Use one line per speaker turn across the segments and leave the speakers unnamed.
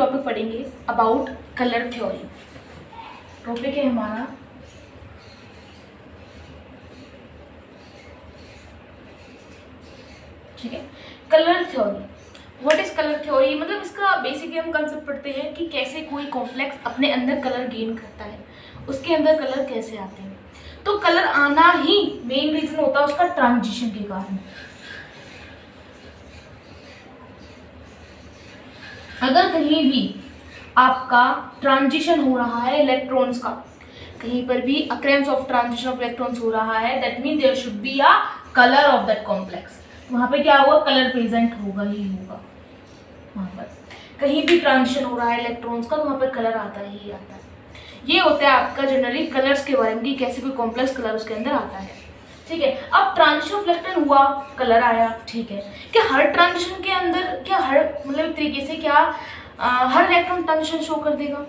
Topic पढ़ेंगे about colour theory. Topic है हमारा ठीक है colour theory. What is colour theory? मतलब इसका बेसिकली हम कंसेप्ट पढ़ते हैं कि कैसे कोई कॉम्प्लेक्स अपने अंदर कलर गेन करता है, उसके अंदर कलर कैसे आते हैं। तो कलर आना ही मेन रीजन होता है उसका ट्रांजिशन के कारण। अगर कहीं भी आपका ट्रांजिशन हो रहा है इलेक्ट्रॉन्स का, कहीं पर भी occurrence of transition of electrons हो रहा है, that mean there should be a colour of that complex. वहां पे क्या होगा? कलर प्रेजेंट होगा ही होगा। वहां पर कहीं भी ट्रांजिशन हो रहा है इलेक्ट्रॉन्स का, वहां पर कलर आता ही आता है। ये होता है आपका जनरली कलर्स के बारे में कि कैसे कोई कॉम्प्लेक्स कलर उसके अंदर आता है। ठीक है, अब ट्रांजिशन ऑफ इलेक्ट्रॉन हुआ, कलर आया। ठीक है, क्या हर ट्रांजिशन के अंदर, क्या हर मतलब एक तरीके से क्या हर इलेक्ट्रॉन ट्रांजिशन शो कर देगा?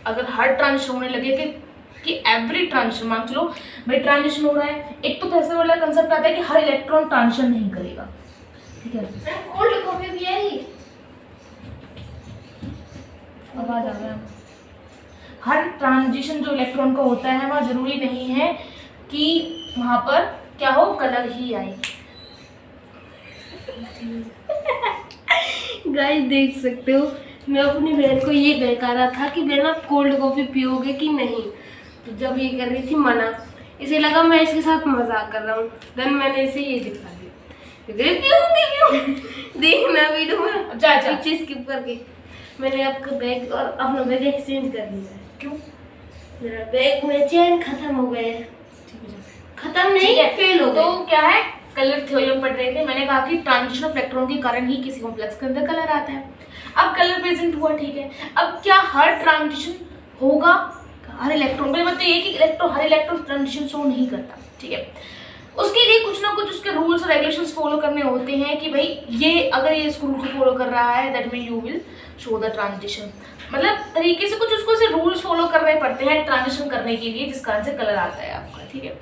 अगर हर ट्रांजिशन होने लगे कि एवरी ट्रांजिशन, मान चलो भाई ट्रांजिशन हो रहा है, एक तो ऐसे वाला कंसेप्ट आता है कि हर इलेक्ट्रॉन ट्रांजिशन नहीं करेगा। ठीक है, कोल्ड कॉफी भी है ही, आवाज आ गया। हर ट्रांजिशन जो इलेक्ट्रॉन का होता है वह जरूरी नहीं है कि वहां पर क्या हो, कलर ही आए।
गाइस देख सकते हो, मैं अपनी बहन को ये बहका रहा था कि बहन आप कोल्ड कॉफी पियोगे कि नहीं, तो जब ये कर रही थी मना, इसे लगा मैं इसके साथ मजाक कर रहा हूँ। देन मैंने इसे ये दिखा दिया, पियोगे देखना वीडियो में, पीछे स्किप करके मैंने आपका बैग और अपना बैग एक्सचेंज कर लिया है।
क्यों?
मेरा बैग में चैन खत्म हो गए। खत्म नहीं है, फेल हो गए।
तो क्या है, कलर थ्योरी हम पढ़ रहे थे। मैंने कहा कि ट्रांजिशन ऑफ इलेक्ट्रॉन के कारण ही किसी कॉम्प्लेक्स के अंदर कलर आता है। अब कलर प्रेजेंट हुआ, ठीक है, अब क्या हर ट्रांजिशन होगा हर इलेक्ट्रॉन? मतलब ये कि हर इलेक्ट्रॉन ट्रांजिशन शो नहीं करता। ठीक है, उसके लिए कुछ ना कुछ उसके रूल्स और रेगुलेशंस फॉलो करने होते हैं कि भाई ये अगर ये इस रूल को फॉलो कर रहा है that mean you will show the transition. मतलब तरीके से कुछ उसको से रूल्स फॉलो करने पड़ते हैं ट्रांजिशन करने के लिए, जिस कारण से कलर आता है आपका। ठीक है,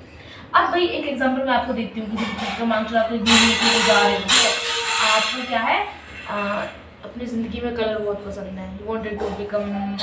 अब भाई एक एग्जांपल मैं आपको देती हूँ कि मान लो आप घूमने के लिए जा रहे हो, ठीक है, आपको क्या है अपनी जिंदगी में कलर बहुत पसंद है, you wanted to become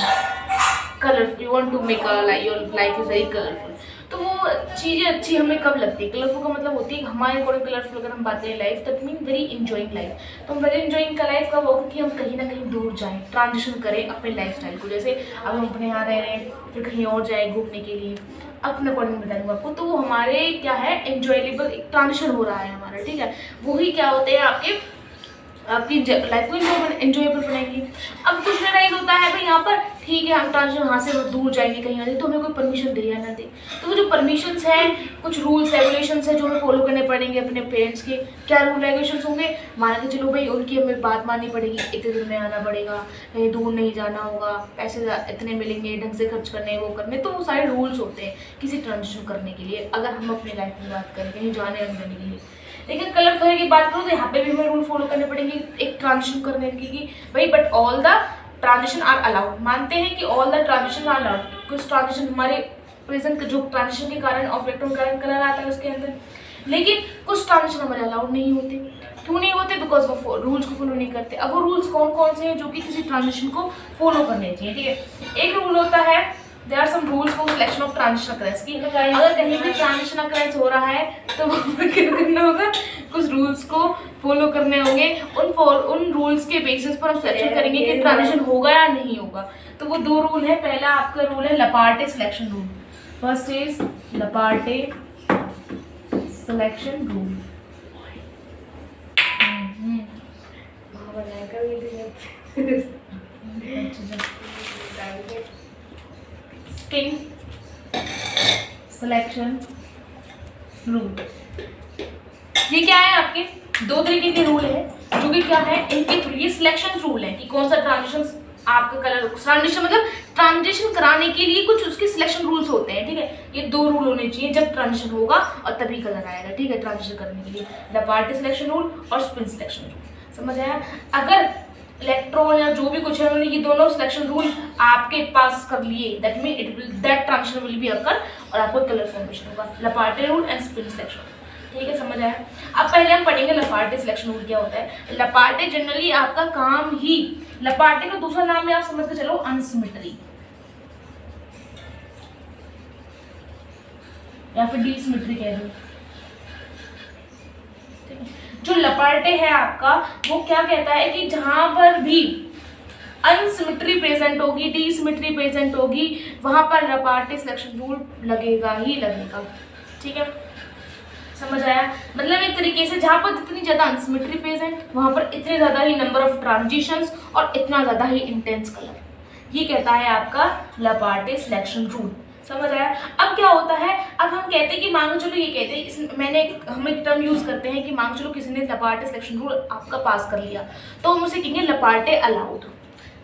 colourful, you want to make your life is very colourful. तो वो चीज़ें अच्छी हमें कब लगती है? कलरफुल का मतलब होती है हमारे अकॉर्डिंग कलरफुल अगर हम बात करें life, that mean very enjoying life. तो हम वेरी इंजॉइंग का लाइफ कब होगा कि हम कहीं ना कहीं दूर जाएं, ट्रांजिशन करें अपने लाइफ स्टाइल को। जैसे अब हम अपने यहाँ रह रहे हैं, फिर कहीं और जाए घूमने के लिए, अपने अकॉर्डिंग बताऊँगा आपको। तो वो हमारे क्या है, एंजॉयबल एक ट्रांजिशन हो रहा है हमारा। ठीक है, वही क्या होते हैं आपकी लाइफ को एंजॉयबल बनाएंगे। अब कुछ रियलाइज होता है भाई यहाँ पर, ठीक है, हम ट्रांजिशन यहाँ से दूर जाएंगे कहीं और, तो हमें कोई परमिशन दे या ना दे, तो वो जो परमिशंस हैं, कुछ रूल्स रेगुलेशंस हैं जो हमें फॉलो करने पड़ेंगे अपने पेरेंट्स के। क्या रूल रेगुलेशंस होंगे? मान के चलो भाई उनकी हमें बात माननी पड़ेगी, इतने दिन में आना पड़ेगा, कहीं दूर नहीं जाना होगा, पैसे इतने मिलेंगे, ढंग से खर्च करने, वो करने। तो वो सारे रूल्स होते हैं किसी ट्रांजिशन करने के लिए, अगर हम अपनी लाइफ में बात करें कहीं जाने आने के लिए। लेकिन कलर थ्योरी की बात करूँ तो यहाँ पे भी हमें रूल फॉलो करने पड़ेंगे एक ट्रांजिशन करने की भाई, but all the transition are allowed. मानते हैं कि all the transition are allowed. कुछ ट्रांजिशन हमारे प्रेजेंट जो ट्रांजिशन के कारण ऑफ इलेक्ट्रॉन कारण कलर आता है उसके अंदर, लेकिन कुछ ट्रांजिशन हमारे अलाउड नहीं होते। क्यों नहीं होते? बिकॉज वो रूल्स को फॉलो नहीं करते। अब वो रूल्स कौन कौन से हैं जो कि किसी ट्रांजिशन को फॉलो करने चाहिए? ठीक है, एक रूल होता है there are some rules for selection of transition occurrence की। अगर कहीं भी ट्रांजिशन अकरेंस हो रहा है तो वहाँ क्या करना होगा, कुछ रूल्स को फॉलो करने होंगे। उन रूल्स के बेसिस पर हम सिलेक्शन करेंगे कि ट्रांजिशन होगा या नहीं होगा। तो वो दो रूल है। पहला आपका रूल है Laporte selection rule. First is Laporte selection rule. String selection rule. ये क्या है? आपके दो तरीके के रूल है जो कि क्या है, इनके थ्रू ये सिलेक्शन रूल है कि कौन सा ट्रांजिशन आपका कलर ट्रांजिशन, मतलब ट्रांजिशन कराने के लिए कुछ उसके सिलेक्शन रूल्स होते हैं। ठीक है, ये दो रूल होने चाहिए जब ट्रांजिशन होगा और तभी कलर आएगा। ठीक है, ट्रांजिशन करने के लिए लपार्टे सिलेक्शन रूल और स्पिन सिलेक्शन रूल। समझ आया? अगर इलेक्ट्रॉन या जो भी कुछ है उन्होंने ये दोनों सिलेक्शन रूल आपके पास कर लिए, that mean that transition will be occur और आपको कलर फॉर्मेशन होगा। लपार्टे रूल एंड स्पिन सिलेक्शन। ठीक है, समझ आया। अब पहले हम पढ़ेंगे लपार्टे सिलेक्शन रूल क्या होता है। लपार्टे जनरली आपका काम ही, लपार्टे का दूसरा नाम भी आप समझ के चलो अनसिमेट्री या फिर डिसिमेट्री कह दो। जो लपार्टे है आपका वो क्या कहता है कि जहां पर भी अनसिमेट्री प्रेजेंट होगी, डिसिमेट्री प्रेजेंट होगी, वहां पर लपार्टे सिलेक्शन रूल लगेगा ही लगेगा। ठीक है, समझ आया। मतलब एक तरीके से जहां पर जितनी ज्यादा अनसिमेट्री प्रेजेंट वहां पर इतने ज्यादा ही नंबर ऑफ ट्रांजिशंस और इतना ज्यादा ही इंटेंस कलर, ये कहता है आपका लपार्टे सिलेक्शन रूल। समझ आया। अब क्या होता है, अब हम कहते हैं कि मांगो चलो ये कहते हैं हम एक टर्म यूज करते हैं कि मांगो चलो किसी ने लपार्टे सिलेक्शन रूल आपका पास कर लिया तो हम उसे कहेंगे लपार्टे अलाउड।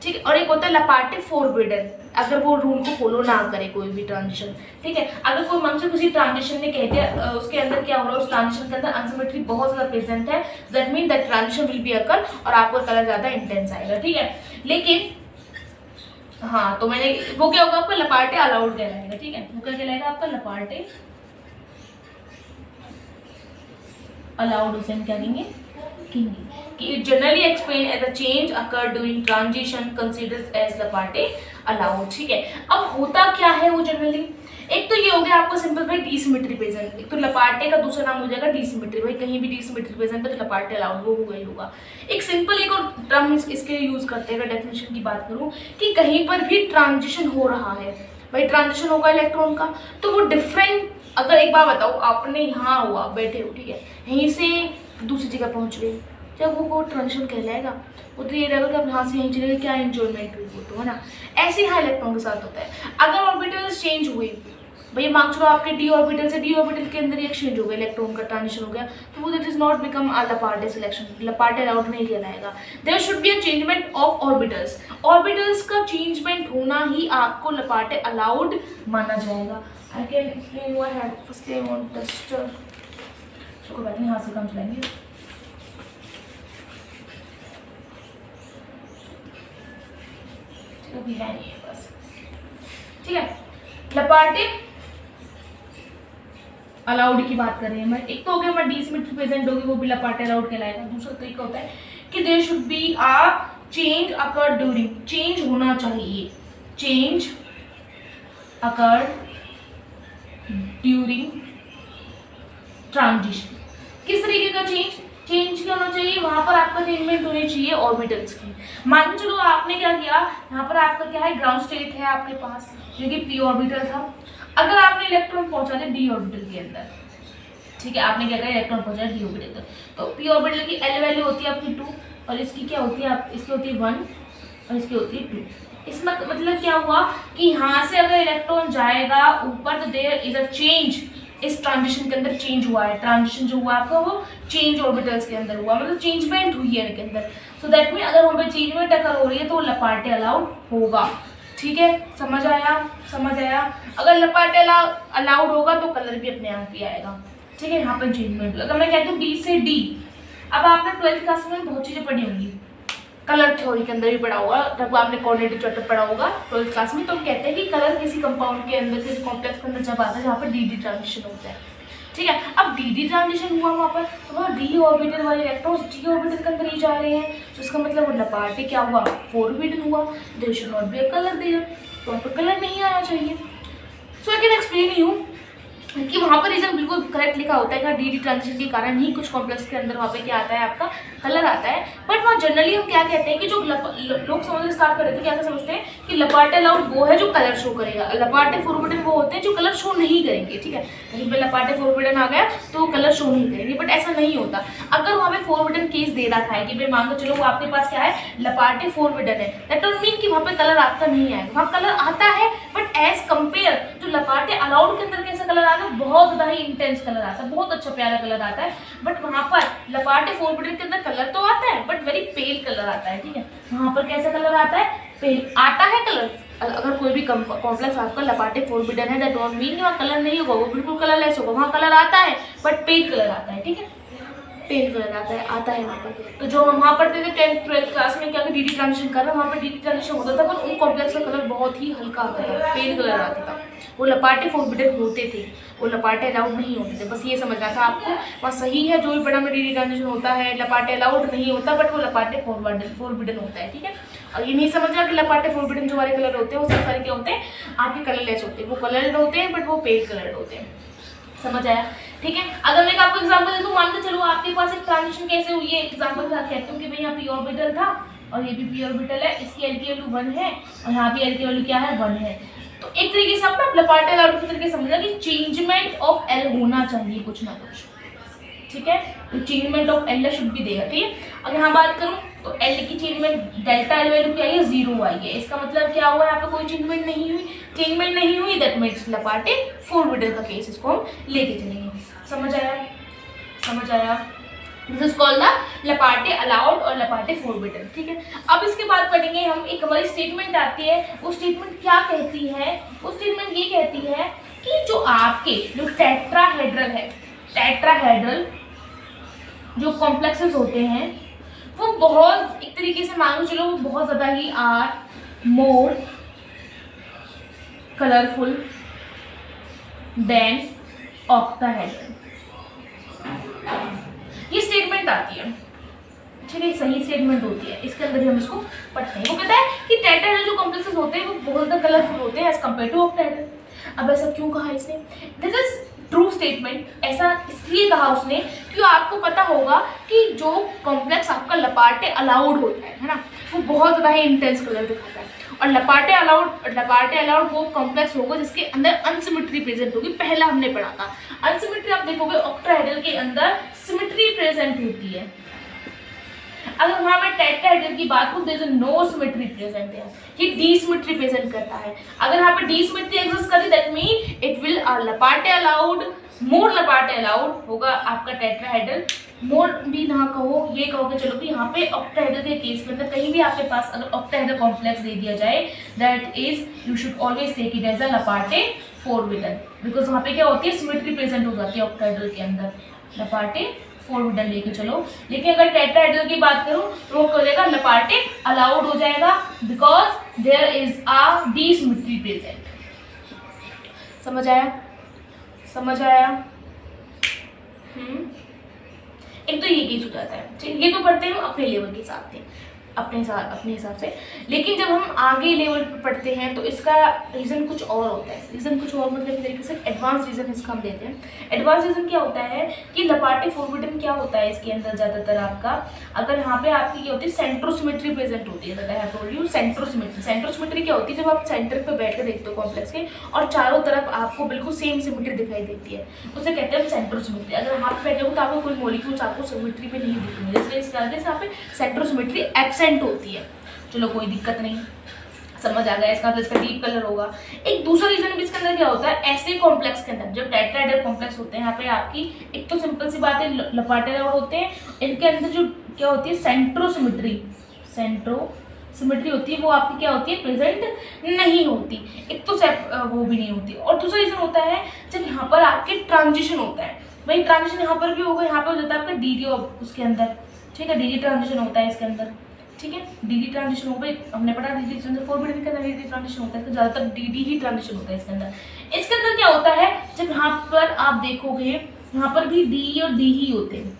ठीक है, और एक होता है लपार्टे फॉरबिडन, अगर वो रूल को फॉलो ना करे कोई भी ट्रांजिशन। ठीक है, अगर कोई मांगो चलो किसी ट्रांजिशन ने कह दिया उसके अंदर क्या हो रहा है, उस ट्रांजिशन के अंदर अनसिमेट्री बहुत ज्यादा प्रेजेंट है, that mean that transition will be occur और आपका कलर ज्यादा इंटेंस आएगा। ठीक है, लेकिन हाँ तो मैंने वो क्या होगा आपका लपार्टे अलाउड कहलाएगा। ठीक है, वो क्या कहलाएगा आपका लपार्टे अलाउड, उसे हम क्या कहेंगे कि generally explain as a change occur during transition considers as Laporte allowed. ठीक है, अब होता क्या है वो जनरली, एक तो ये हो गया आपको सिंपल भाई डिसिमेट्री प्रेजेंट, एक तो लपार्टे का दूसरा नाम हो जाएगा डिसिमेट्री, भाई कहीं भी डिसिमेट्री प्रेजेंट है तो लपार्टे अलाउड वो होगा ही होगा। एक सिंपल एक और टर्म इसके यूज करते हैं, अगर डेफिनेशन की बात करूं कि कहीं पर भी ट्रांजिशन हो रहा है, भाई ट्रांजिशन होगा इलेक्ट्रॉन का, तो वो डिफरेंट, अगर एक बार बताओ आपने यहाँ हुआ बैठे हो, ठीक है, यहीं से दूसरी जगह पहुंच गए, जब वो ट्रांजिशन कहलाएगा, वो तो ये रहेगा कि आप यहाँ से यहीं चले गए, क्या एंजॉयमेंट हुई वो तो है ना। ऐसे यहाँ इलेक्ट्रॉन के साथ होता है, अगर ऑर्बिटल्स चेंज हुए, भैया मान चलो आपके डी ऑर्बिटल से डी ऑर्बिटल के अंदर एक्सचेंज हो गया, इलेक्ट्रॉन का ट्रांजिशन हो गया, तो वो that is not become a Laporte selection, Laporte allowed नहीं कहलाएगा। There should be a changement of orbitals, orbitals का चेंजमेंट होना ही आपको लपार्टे अलाउड माना जाएगा। I can explain why had first I want tester, कोई बात नहीं, हाथ से काम चलाएंगे। अभी है नहीं है बस। ठीक है, लपार्टे अलाउड की बात कर रहे हैं मैं, एक तो हो गया मैं डिसिमेट्री प्रेजेंट होगी वो भी लपार्टे अलाउड कहलाएगा। दूसरा तरीका होता है कि there should be a change occur during, change होना चाहिए, चेंज अकर ड्यूरिंग ट्रांजिशन। किस तरीके का चेंज क्या होना चाहिए, वहां पर आपका चेंजमेंट होनी चाहिए ऑर्बिटल्स की। मान के चलो आपने क्या किया, यहाँ पर आपका क्या है ग्राउंड स्टेट है आपके पास जो कि पी ऑर्बिटल था, अगर आपने इलेक्ट्रॉन पहुंचा दिया डी ऑर्बिटल के अंदर, ठीक है, आपने क्या करा इलेक्ट्रॉन पहुंचा डी ऑर्बिटल तक, तो पी ऑर्बिटल की एल वैल्यू होती है आपकी 2 और इसकी क्या होती है, इसकी होती है 1 और इसकी होती है 2। इसमें मतलब क्या हुआ कि यहाँ से अगर इलेक्ट्रॉन जाएगा ऊपर तो देयर इज अ चेंज, इस ट्रांजिशन के अंदर चेंज हुआ है, ट्रांजिशन जो हुआ आपका वो चेंज ऑर्बिटल्स के अंदर हुआ, मतलब चेंजमेंट हुई है इनके अंदर। सो दैट मीन अगर वहाँ पे चेंजमेंट अगर हो रही है तो लपार्टे अलाउड होगा। ठीक है, समझ आया। अगर लपार्टे अलाउड होगा तो कलर भी अपने आप ही आएगा। ठीक है, यहाँ पर चेंजमेंट, अगर मैं कहती हूँ डी से डी, अब आपने 12th क्लास में बहुत चीज़ें पढ़ी होंगी, कलर थ्योरी के अंदर भी पढ़ा होगा, जब आपने कोऑर्डिनेटेड चैप्टर पढ़ा होगा 12th क्लास में, तो हम कहते हैं कि कलर किसी कंपाउंड के अंदर, किसी कॉम्प्लेक्स के अंदर जब आता है जहाँ पर डी ट्रांजिशन होता है। ठीक है, अब डी ट्रांजिशन हुआ वहाँ पर, तो वहाँ डी ऑर्बिटल वाले इलेक्ट्रॉन्स डी ऑर्बिटल के अंदर ही जा रहे हैं, तो इसका मतलब वो लपार्टे क्या हुआ, फॉरबिडन हुआ, there should not be a colour there, तो वहाँ पर कलर नहीं आना चाहिए। So I can explain you कि वहाँ पर रीजन बिल्कुल करेक्ट लिखा होता है कि डी ट्रांजिशन के कारण ही कुछ कॉम्प्लेक्स के अंदर वहाँ पे क्या आता है आपका कलर आता है। बट वहाँ जनरली हम क्या कहते हैं कि जो लोग समझना स्टार्ट कर देते हैं, क्या समझते हैं कि लपार्टे अलाउड वो है जो कलर शो करेगा, लपार्टे फॉरबिडन वो होते हैं जो कलर शो नहीं करेंगे। ठीक है, कहीं पे लपार्टे फॉरबिडन आ गया तो वो कलर शो नहीं करेंगे, बट ऐसा नहीं होता। अगर वहाँ पे फॉरबिडन केस दे रखा है कि भाई मान लो चलो वो आपके पास क्या है लपार्टे फॉरबिडन है, दैट डोंट मीन कि वहाँ पे कलर आपका नहीं आएगा, वहाँ कलर आता है बट एज कंपेयर जो लपार्टे अलाउड के अंदर कैसा कलर आता है, बहुत ज़्यादा ही इंटेंस कलर आता है, बहुत अच्छा प्यारा कलर आता है। बट वहाँ पर लपार्टे फॉरबिडन के अंदर कलर तो आता है बट वेरी पेल कलर आता है। ठीक है, वहाँ पर कैसा कलर आता है, पेल आता है कलर। अगर कोई भी कॉम्प्लेक्स आपका लपार्टे फॉरबिडन है, दैट डोंट मीन वहाँ कलर नहीं होगा, वो बिल्कुल कलरलेस होगा, वहाँ कलर आता है बट पेल कलर आता है। ठीक है, पेल कलर आता है वहाँ पर। तो जो हम वहाँ पढ़ते थे 10th 12th क्लास में क्या डी ट्रांजिशन कर रहा है, वहाँ पर डी ट्रांजिशन होता था, पर उन कॉम्प्लेक्स का कलर बहुत ही हल्का आता था, पेल कलर आता था। वो लपाटे फोरबिडन होते थे, वो लपाटे अलाउड नहीं होते थे, बस ये समझना था आपको। वहाँ सही है, जो भी बड़ा में डी ट्रांजिशन होता है लपाटे अलाउड नहीं होता, बट वो लपाटे फोरबिडन होता है, ठीक है। और ये नहीं समझना कि लपाटे फोरबिडन जो वाले कलर होते हैं वो सब सारे क्या होते हैं, आपके कलरलेस होते हैं, वो कलर्ड होते हैं, बट वो पेल कलर्ड होते हैं। समझ आया, ठीक है। अगर मैं आपको एग्जांपल दे दूं, मान के चलो आपके पास एक ट्रांजिशन कैसे हुई है, एग्जांपल कहते हैं कि भाई यहाँ पी ऑर्बिटल था और ये भी पी ऑर्बिटल है, इसकी एल की वैल्यू 1 है और यहाँ भी एल की वैल्यू क्या है 1 है। तो एक तरीके से आप ना लपाटे अलाउड के तरीके से समझना कि चेंजमेंट ऑफ एल होना चाहिए कुछ ना कुछ, ठीक है। तो चेंजमेंट ऑफ एल शुड भी देगा, ठीक है। अगर यहाँ बात करूँ तो एल की चेंजमेंट डेल्टा एल वैल्यू क्या है, 0 आई है। इसका मतलब क्या हुआ, यहाँ पे कोई चेंजमेंट नहीं हुई, दैट मीन्स लपाटे फोरबिडन का केस, इसको हम लेके चलेंगे। समझ आया। This is called the Laporte allowed और लपाटे फोरबिडन, ठीक है। अब इसके बाद पढ़ेंगे हम, एक हमारी स्टेटमेंट आती है, वो स्टेटमेंट क्या कहती है, वो स्टेटमेंट ये कहती है कि जो आपके जो टेट्राहेड्रल जो कॉम्प्लेक्सेस होते हैं वो बहुत, एक तरीके से मान लो चलो, वो बहुत ज़्यादा ही are more colourful than octahedral. ये स्टेटमेंट आती है, ठीक है, सही स्टेटमेंट होती है। इसके अंदर भी हम इसको पढ़ते हैं। वो कहता है कि टेट्राहेड्रल जो कॉम्प्लेक्सेस होते हैं वो बहुत ज़्यादा कलरफुल होते हैं एज कम्पेयर टू ऑक्टाहेड्रल। अब ऐसा क्यों कहा इसने, दिस इज ट्रू स्टेटमेंट। ऐसा इसलिए कहा उसने कि आपको पता होगा कि जो कॉम्प्लेक्स आपका लपाटे अलाउड होता है ना, वो बहुत ज़्यादा ही इंटेंस कलर दिखाता है, और लपाटे अलाउड वो कॉम्प्लेक्स होगा जिसके अंदर अनसिमेट्री प्रेजेंट होगी। पहला हमने पढ़ा था अनसिमेट्री, आप देखोगे ऑक्टाहेड्रल के अंदर सिमेट्री प्रेजेंट होती है। अगर वहाँ मैं टेट्राहेड्रल की बात करूँ, there is no symmetry present है, ये डीसिमेट्री प्रेजेंट करता है। अगर यहाँ पे डीसिमेट्री एग्जिस्ट करती that mean it will Laporte allowed, more Laporte allowed होगा आपका टेट्राहेड्रल। मोर भी ना कहो, ये कहोगे चलो कि यहाँ पे ऑक्टाहेड्रल के केस में अंदर कहीं भी आपके पास अगर ऑक्टाहेड्रल कॉम्प्लेक्स दे दिया जाए, that is you should always take it as a Laporte forbidden, because वहाँ पे क्या होती है, सिमेट्री प्रेजेंट हो जाती है ऑक्टाहेड्रल के अंदर, लपाटे फोरबिडन लेके चलो। लेकिन अगर टेट्राहेड्रल की बात करूं तो वो करेगा लपाटे अलाउड हो जाएगा, because there is a dissymmetry present. समझ आया। एक तो ये केस हो जाता है, ठीक, ये तो पढ़ते हैं हम अपने लेवल के हिसाब से, अपने हिसाब से। लेकिन जब हम आगे लेवल पर पढ़ते हैं तो इसका रीज़न कुछ और होता है। रीज़न कुछ और मतलब तरीके से एडवांस रीज़न इसका हम देते हैं। एडवांस रीज़न क्या होता है कि लपाटे फोरबिडन क्या होता है इसके अंदर ज़्यादातर आपका, अगर यहाँ पे आपकी क्या होती है, सेंट्रोसिमेट्री प्रेजेंट होती है। सेंट्रोसिमेट्री क्या होती है, जब आप सेंटर पे बैठ कर देखते हो कॉम्प्लेक्स के और चारों तरफ आपको बिल्कुल सेम सिमेट्री दिखाई देती है, उसे कहते हैं सेंट्रोसिमेट्री। अगर यहाँ पे बैठे हो तो आपको कोई मॉलिक्यूल्स आपको सिमेट्री पे नहीं दिखेंगे, इसलिए इसके आगे यहाँ पे सेंट्रोसिमेट्री एब्सेंट होती है। चलो कोई दिक्कत नहीं, समझ आ गया। इसका तो इसका डीप कलर होगा। एक दूसरा रीजन भी इसके अंदर क्या होता है, ऐसे कॉम्प्लेक्स के अंदर जब टेट्राहेड्रल कॉम्प्लेक्स होते हैं, यहाँ पे आपकी एक तो सिंपल सी बात है लपाटे अलाउड होते हैं, इनके अंदर जो क्या होती है सेंट्रोसिमेट्री होती है, वो आपकी क्या होती है, प्रेजेंट नहीं होती। एक तो वो भी नहीं होती। और दूसरा रीजन होता है जब यहाँ पर आपके ट्रांजिशन होता है, वही ट्रांजिशन यहाँ पर भी होगा, यहाँ पर हो जाता है आपका डीडी उसके अंदर, ठीक है, डीडी ट्रांजिशन होता है इसके अंदर, ठीक है। डीडी ट्रांजिशन हो गई, हमने पढ़ा डीडी ट्रांजिशन फोरबिडन के अंदर डीडी ट्रांजिशन होता है, ज़्यादातर डीडी ही ट्रांजिशन होता है इसके अंदर। इसके अंदर क्या होता है, जब यहाँ पर आप देखोगे यहाँ पर भी डी और डी ही होते हैं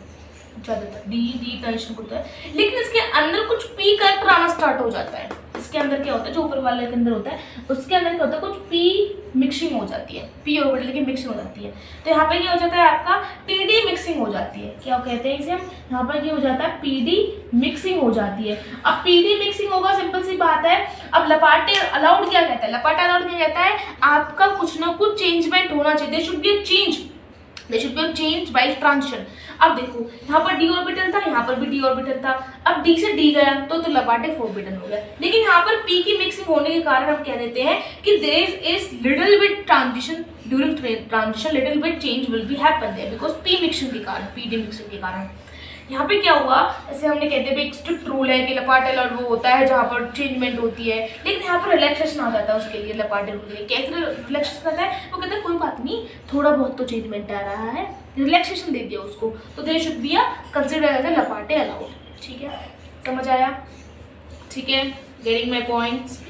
ज़्यादातर, डी ट्रांजिशन होता है, लेकिन इसके अंदर कुछ पी करैक्टर आना स्टार्ट हो जाता है। इसके अंदर क्या होता है, जो ऊपर वाले के अंदर होता है उसके अंदर क्या होता है, कुछ पी मिक्सिंग हो जाती है, पी ऑर्बिटल की मिक्सिंग हो जाती है। तो यहाँ पे क्या हो जाता है, आपका पीडी मिक्सिंग हो जाती है। क्या कहते हैं इसे हम, यहाँ पर क्या हो जाता है, पीडी मिक्सिंग हो जाती है। अब पीडी मिक्सिंग होगा, सिंपल सी बात है। अब लपाटे अलाउड क्या कहता है, लपाटे अलाउड क्या कहता है, आपका कुछ ना कुछ चेंजमेंट होना चाहिए, there should be a change by transition. अब देखो यहाँ पर डी ऑर्बिटल था, यहाँ पर भी डी ऑर्बिटल था, अब डी से डी गया तो लपाटे फोरबिडन हो गया। लेकिन यहाँ पर पी की मिक्सिंग होने के कारण हम कह देते हैं कि there is little bit transition, during transition little bit change will be happen there because p mixing के कारण, पी डी मिक्सिंग के कारण, यहाँ पे क्या हुआ, जैसे हमने कहते हैं एक स्ट्रिक्ट रूल है कि लपाटे अलाउड वो होता है जहाँ पर चेंजमेंट होती है, लेकिन यहाँ पर रिलैक्सेशन आ जाता है उसके लिए, लपाटे रूल के लिए। कैसे रिलैक्सेशन करता है, वो कहते हैं कोई बात नहीं, थोड़ा बहुत तो चेंजमेंट आ रहा है, रिलैक्सेशन दे दिया उसको, तो there should be a consider as a Laporte allowed. ठीक है, समझ आया? ठीक है, गेटिंग माई पॉइंट्स।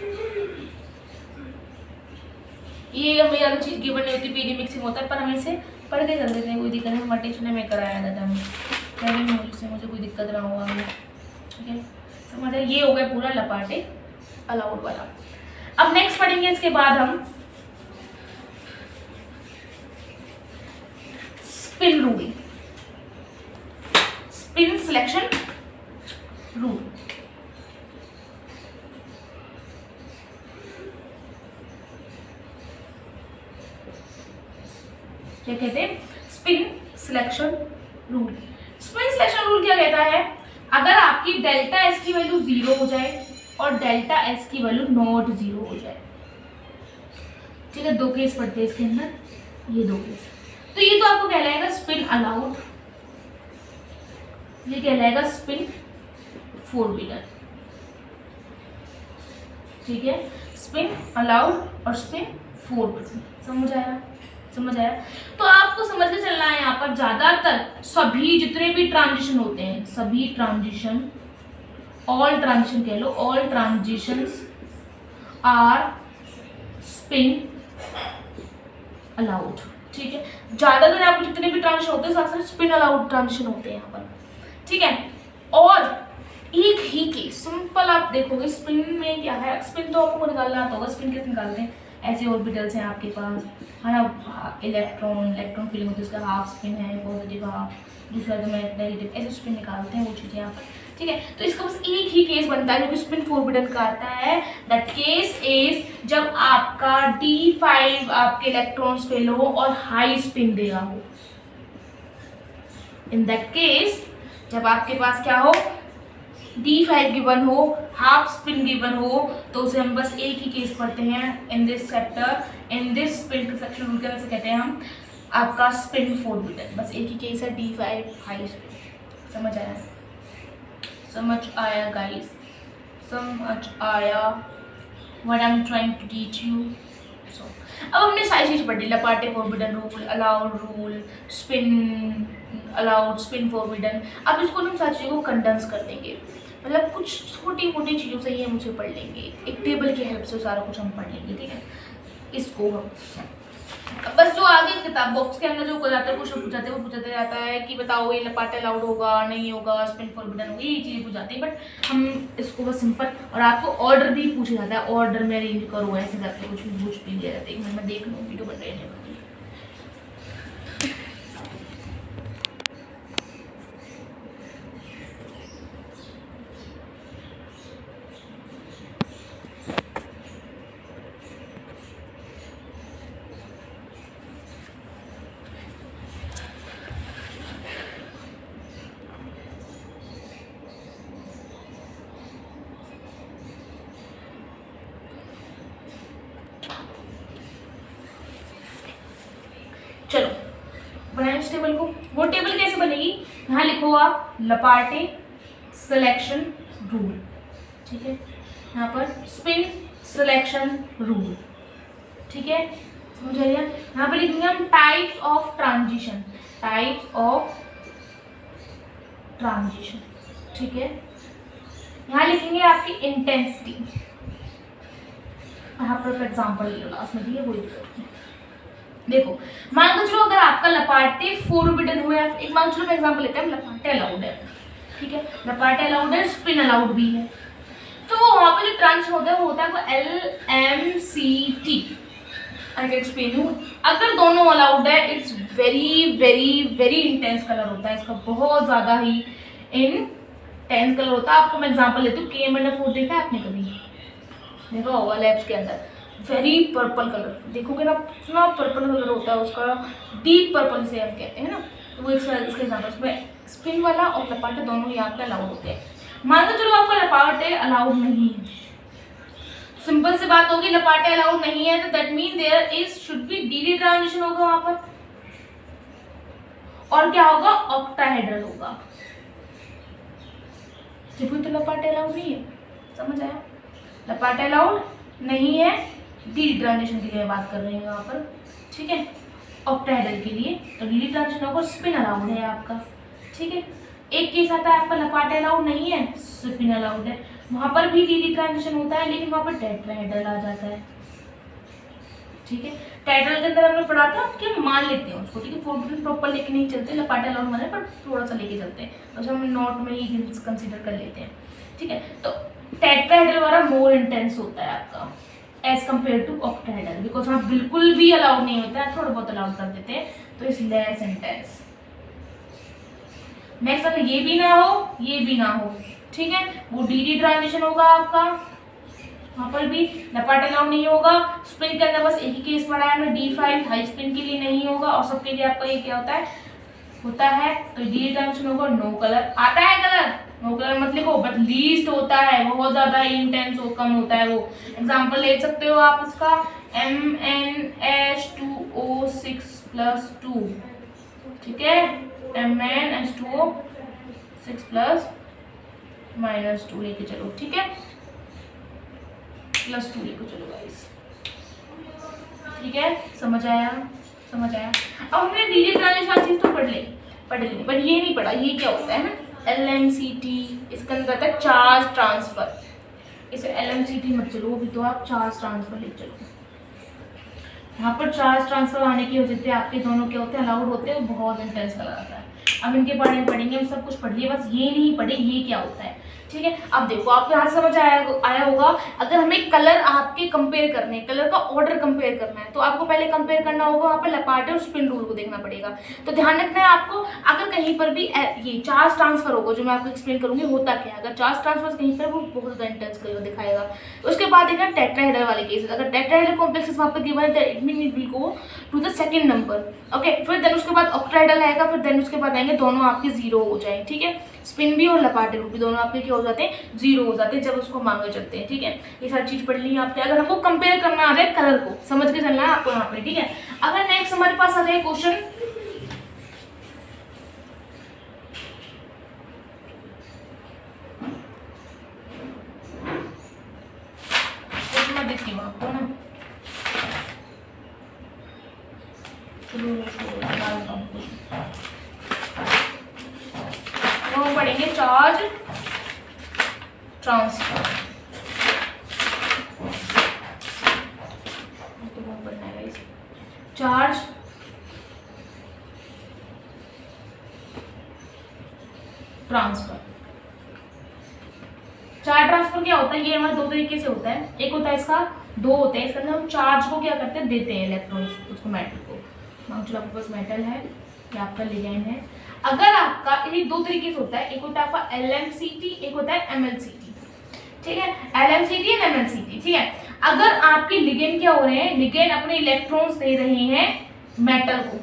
ये हमें ज़्यादा चीज़ गिवन नहीं होती, पीडी मिक्सिंग होता है, पर हम इसे पढ़ के कर देते हैं, कोई दिक्कत नहीं। मटेशन ने मैं कराया था हमें, इससे मुझे कोई दिक्कत ना हुआ हमें। ठीक है, समझ आया? ये हो गया पूरा लपाटे अलाउड वाला। अब नेक्स्ट पढ़ेंगे इसके बाद हम spin rule, spin selection rule. क्या कहते हैं? Spin selection rule. Spin selection rule क्या कहता है, अगर आपकी डेल्टा एस की वैल्यू 0 हो जाए और डेल्टा एस की वैल्यू नॉट 0 हो जाए, ठीक है, दो केस पड़ते हैं इसके अंदर, ये दो केस, तो ये तो आपको कहलाएगा स्पिन अलाउड, ये कहलाएगा स्पिन फोरबिडन। ठीक है, स्पिन अलाउड और स्पिन फोरबिडन। समझ आया? समझ आया? तो आपको समझ के चलना है, यहाँ पर ज्यादातर सभी जितने भी ट्रांजिशन होते हैं, सभी ट्रांजिशन, ऑल ट्रांजिशन कह लो, all transitions are spin allowed. ठीक है, ज्यादातर आपको जितने भी ट्रांजिशन होते हैं साथ स्पिन अलाउड ट्रांजिशन होते हैं यहाँ पर। ठीक है, और एक ही केस सिंपल आप देखोगे स्पिन में क्या है, स्पिन तो आपको निकालना आता होगा, स्पिन कैसे निकालते हैं, ऐसे ऑर्बिटल्स हैं आपके पास, है ना, इलेक्ट्रॉन फीलिंग होती है, उसका हाफ स्पिन है, पॉजिटिव हाफ, दूसरा तो नेगेटिव, ऐसे स्पिन निकालते हैं वो चीज़ें यहाँ पर। ठीक है, तो इसका बस एक ही केस बनता है जो कि स्पिन फोरबिडन का आता है, दैट केस इज जब आपका D5 आपके इलेक्ट्रॉन्स फेल हो और हाई स्पिन दे रहा हो। इन दैट केस जब आपके पास क्या हो, D5 गिवन हो, हाफ स्पिन गिवन हो, तो उसे हम बस एक ही केस पढ़ते हैं in this chapter, in this spin section rule के से कहते हैं हम आपका स्पिन फोरबिडन। बस एक ही केस है, D5 हाई स्पिन। समझ आया? समझ आया गाइस? समझ आया what I am trying to teach you? So अब हमने सारी चीज़ पढ़ी, Laporte forbidden rule, allowed rule, spin allowed, spin forbidden. अब इसको हम सारी चीज़ों को कंडेंस कर देंगे, मतलब कुछ छोटी मोटी चीज़ों से ही हम उसे पढ़ लेंगे, एक टेबल की हेल्प से सारा कुछ हम पढ़ लेंगे। ठीक है, इसको हम बस जो आगे किताब बॉक्स के अंदर जो जाता है क्वेश्चन पूछाते हैं वो पूछाते जाता है कि बताओ ये लपाटे अलाउड होगा नहीं होगा, स्पिन फोरबिडन होगा, ये चीज़ें पूछ जाती है, बट हम इसको बस सिंपल, और आपको ऑर्डर भी पूछा जाता है, ऑर्डर में अरेंज करो, ऐसे करके कुछ भी पूछ भी लिया जाता है। एक मिनट में देख लूँ वीडियो बन रही है। चलो बनाए उस टेबल को। वो टेबल कैसे बनेगी, यहाँ लिखो आप लपाटे सिलेक्शन रूल। ठीक है, यहाँ पर स्पिन सिलेक्शन रूल। ठीक है, समझ आइए? यहाँ पर लिखेंगे हम types of transition, types of transition. ठीक है, यहाँ लिखेंगे आपकी इंटेंसिटी, यहाँ पर एग्जाम्पल लास्ट में दिए वही देखो। मान के चलो अगर आपका लपाटे फोरबिडन हो, या एक मान चलो मैं एग्जांपल लेते हैं, लपाटे अलाउड है। ठीक है, लपाटे अलाउड है, स्पिन अलाउड भी है, तो वहाँ पे जो ट्रांजिशन होता है वो होता है वो LMCT। I can explain you. अगर दोनों अलाउड है, it's very very very intense colour होता है इसका, बहुत ज़्यादा ही इंटेंस कलर होता है। आपको मैं एग्जाम्पल लेती हूँ, KM4 देखा है आपने कभी? देखा होगा लैब्स के अंदर, वेरी पर्पल कलर देखोगे ना, इतना पर्पल कलर होता है उसका, डीप पर्पल से हम कहते हैं ना, तो वो इसके एग्जाम्पल उसमें स्पिन वाला और लपाटे दोनों यहाँ पे अलाउड होते हैं। मान लो चलो आपका लपाटे अलाउड नहीं है, सिंपल सी बात होगी, लपाटे अलाउड नहीं है तो that mean there is should be DD transition होगा वहाँ पर, और क्या होगा, ऑक्टाहेड्रल होगा। जब भी तो लपाटे अलाउड नहीं है, समझ आया? लपाटे अलाउड नहीं है, डी ट्रांजिशन के लिए बात कर रही हूँ यहाँ पर, ठीक है, ऑक्टाहेड्रल के लिए। तो डी ट्रांजिशन होगा, स्पिन अलाउड है आपका, ठीक है। एक केस आता है आपका लपाटे अलाउड नहीं है, स्पिन अलाउड है, वहाँ पर भी डी ट्रांजिशन होता है, लेकिन वहाँ पर टेट्राहेड्रल आ जाता है, ठीक है। टेट्राहेड्रल के अंदर हमने पढ़ा था कि हम मान लेते हैं उसको, ठीक है, फोर्थ प्रॉपर लेके नहीं चलते, लपाटे अलाउड माने पर थोड़ा सा लेके चलते हैं, तो हम नोट में ही कंसिडर कर लेते हैं, ठीक है। तो टेट्राहेड्रल वाला मोर इंटेंस होता है आपका as compare to octahedral, because वहाँ बिल्कुल भी अलाउड नहीं होता है, थोड़ा बहुत अलाउड कर देते हैं, तो इस लेस इंटेंस। नेक्स्ट अगर ये भी ना हो, ये भी ना हो, ठीक है, वो डी ट्रांजिशन होगा आपका, वहाँ पर भी लपाट अलाउड नहीं होगा। स्पिन के अंदर बस एक ही केस पड़ा है हमने, D5 हाई स्पिन के लिए नहीं होगा, और सबके लिए आपका ये क्या होता है तो डी ट्रांजिशन होगा। नो कलर आता है, कलर नो कलर मत लिखो, बट लीस्ट होता है, बहुत ज्यादा इंटेंस हो, कम होता है वो। एग्जांपल ले सकते हो आप इसका, MnH2O6+2, ठीक है, MnH2O6+-2 लेके चलो, ठीक है, +2 लेके चलो गाइस, ठीक है, समझ आया? अब हमने डी ट्रांजिशन चीज तो पढ़ ली, बट ये नहीं पढ़ा, ये क्या होता है ना, LMCT, इसके अंदर आता है चार्ज ट्रांसफर। इसे LMCT मत चलो, अभी तो आप चार्ज ट्रांसफर ले चलो। यहाँ पर चार्ज ट्रांसफर आने की वजह से आपके दोनों क्या होते हैं, अलाउड होते हैं, बहुत इंटेंस कलर आता है। अब इनके बारे में पढ़ेंगे, हम सब कुछ पढ़ लिए, बस ये नहीं पढ़े ये क्या होता है, ठीक है। अब देखो आपको यहाँ समझ आया होगा, अगर हमें कलर आपके कंपेयर करने, कलर का ऑर्डर कंपेयर करना है, तो आपको पहले कंपेयर करना होगा, वहाँ पर लपाटे और स्पिन रूल को देखना पड़ेगा। तो ध्यान रखना है आपको, अगर कहीं पर भी ये चार्ज ट्रांसफर होगा, जो मैं आपको एक्सप्लेन करूंगी होता क्या है, अगर चार्ज ट्रांसफर कहीं पर वो बहुत ज़्यादा इंटेंस कलर दिखाएगा। तो उसके बाद देखना टेट्राहेड्रल वाले केसेस, अगर टेट्राहेड्रल कॉम्प्लेक्सेस वहाँ पर गिवन है, it mean it will go to the second number, okay. फिर देन उसके बाद ऑक्टाहेड्रल आएगा, फिर देन उसके बाद आएंगे दोनों आपके 0 हो जाए, ठीक है, स्पिन भी और लपाटे भी दोनों आपके क्या हो जाते हैं, 0 हो जाते हैं जब उसको मांगे चलते हैं, ठीक है। ये सारी चीज पढ़ ली है आपने। अगर हमको कंपेयर करना आ जाए कलर को, समझ के चलना है आपको यहाँ पे, ठीक है। अगर नेक्स्ट हमारे पास आ जाए क्वेश्चन, मैं देखती हूँ आपको ना, तो पढ़ेंगे charge transfer, charge transfer. Charge transfer क्या होता है, ये हमारे 2 तरीके से होता है, एक होता है इसका, 2 होते हैं इसके अंदर, हम चार्ज को क्या करते हैं, देते हैं इलेक्ट्रॉन उसको, मेटल को, मान चलो आपके पास मेटल है या आपका लिगैंड है। अगर आपका ये 2 तरीके से होता है, एक होता है आपका LMCT, एक होता है MLCT, ठीक है, LMCT एंड MLCT, ठीक है। अगर आपके लिगेंड क्या हो रहे हैं, लिगेंड अपने इलेक्ट्रॉन्स दे रहे हैं मेटल को,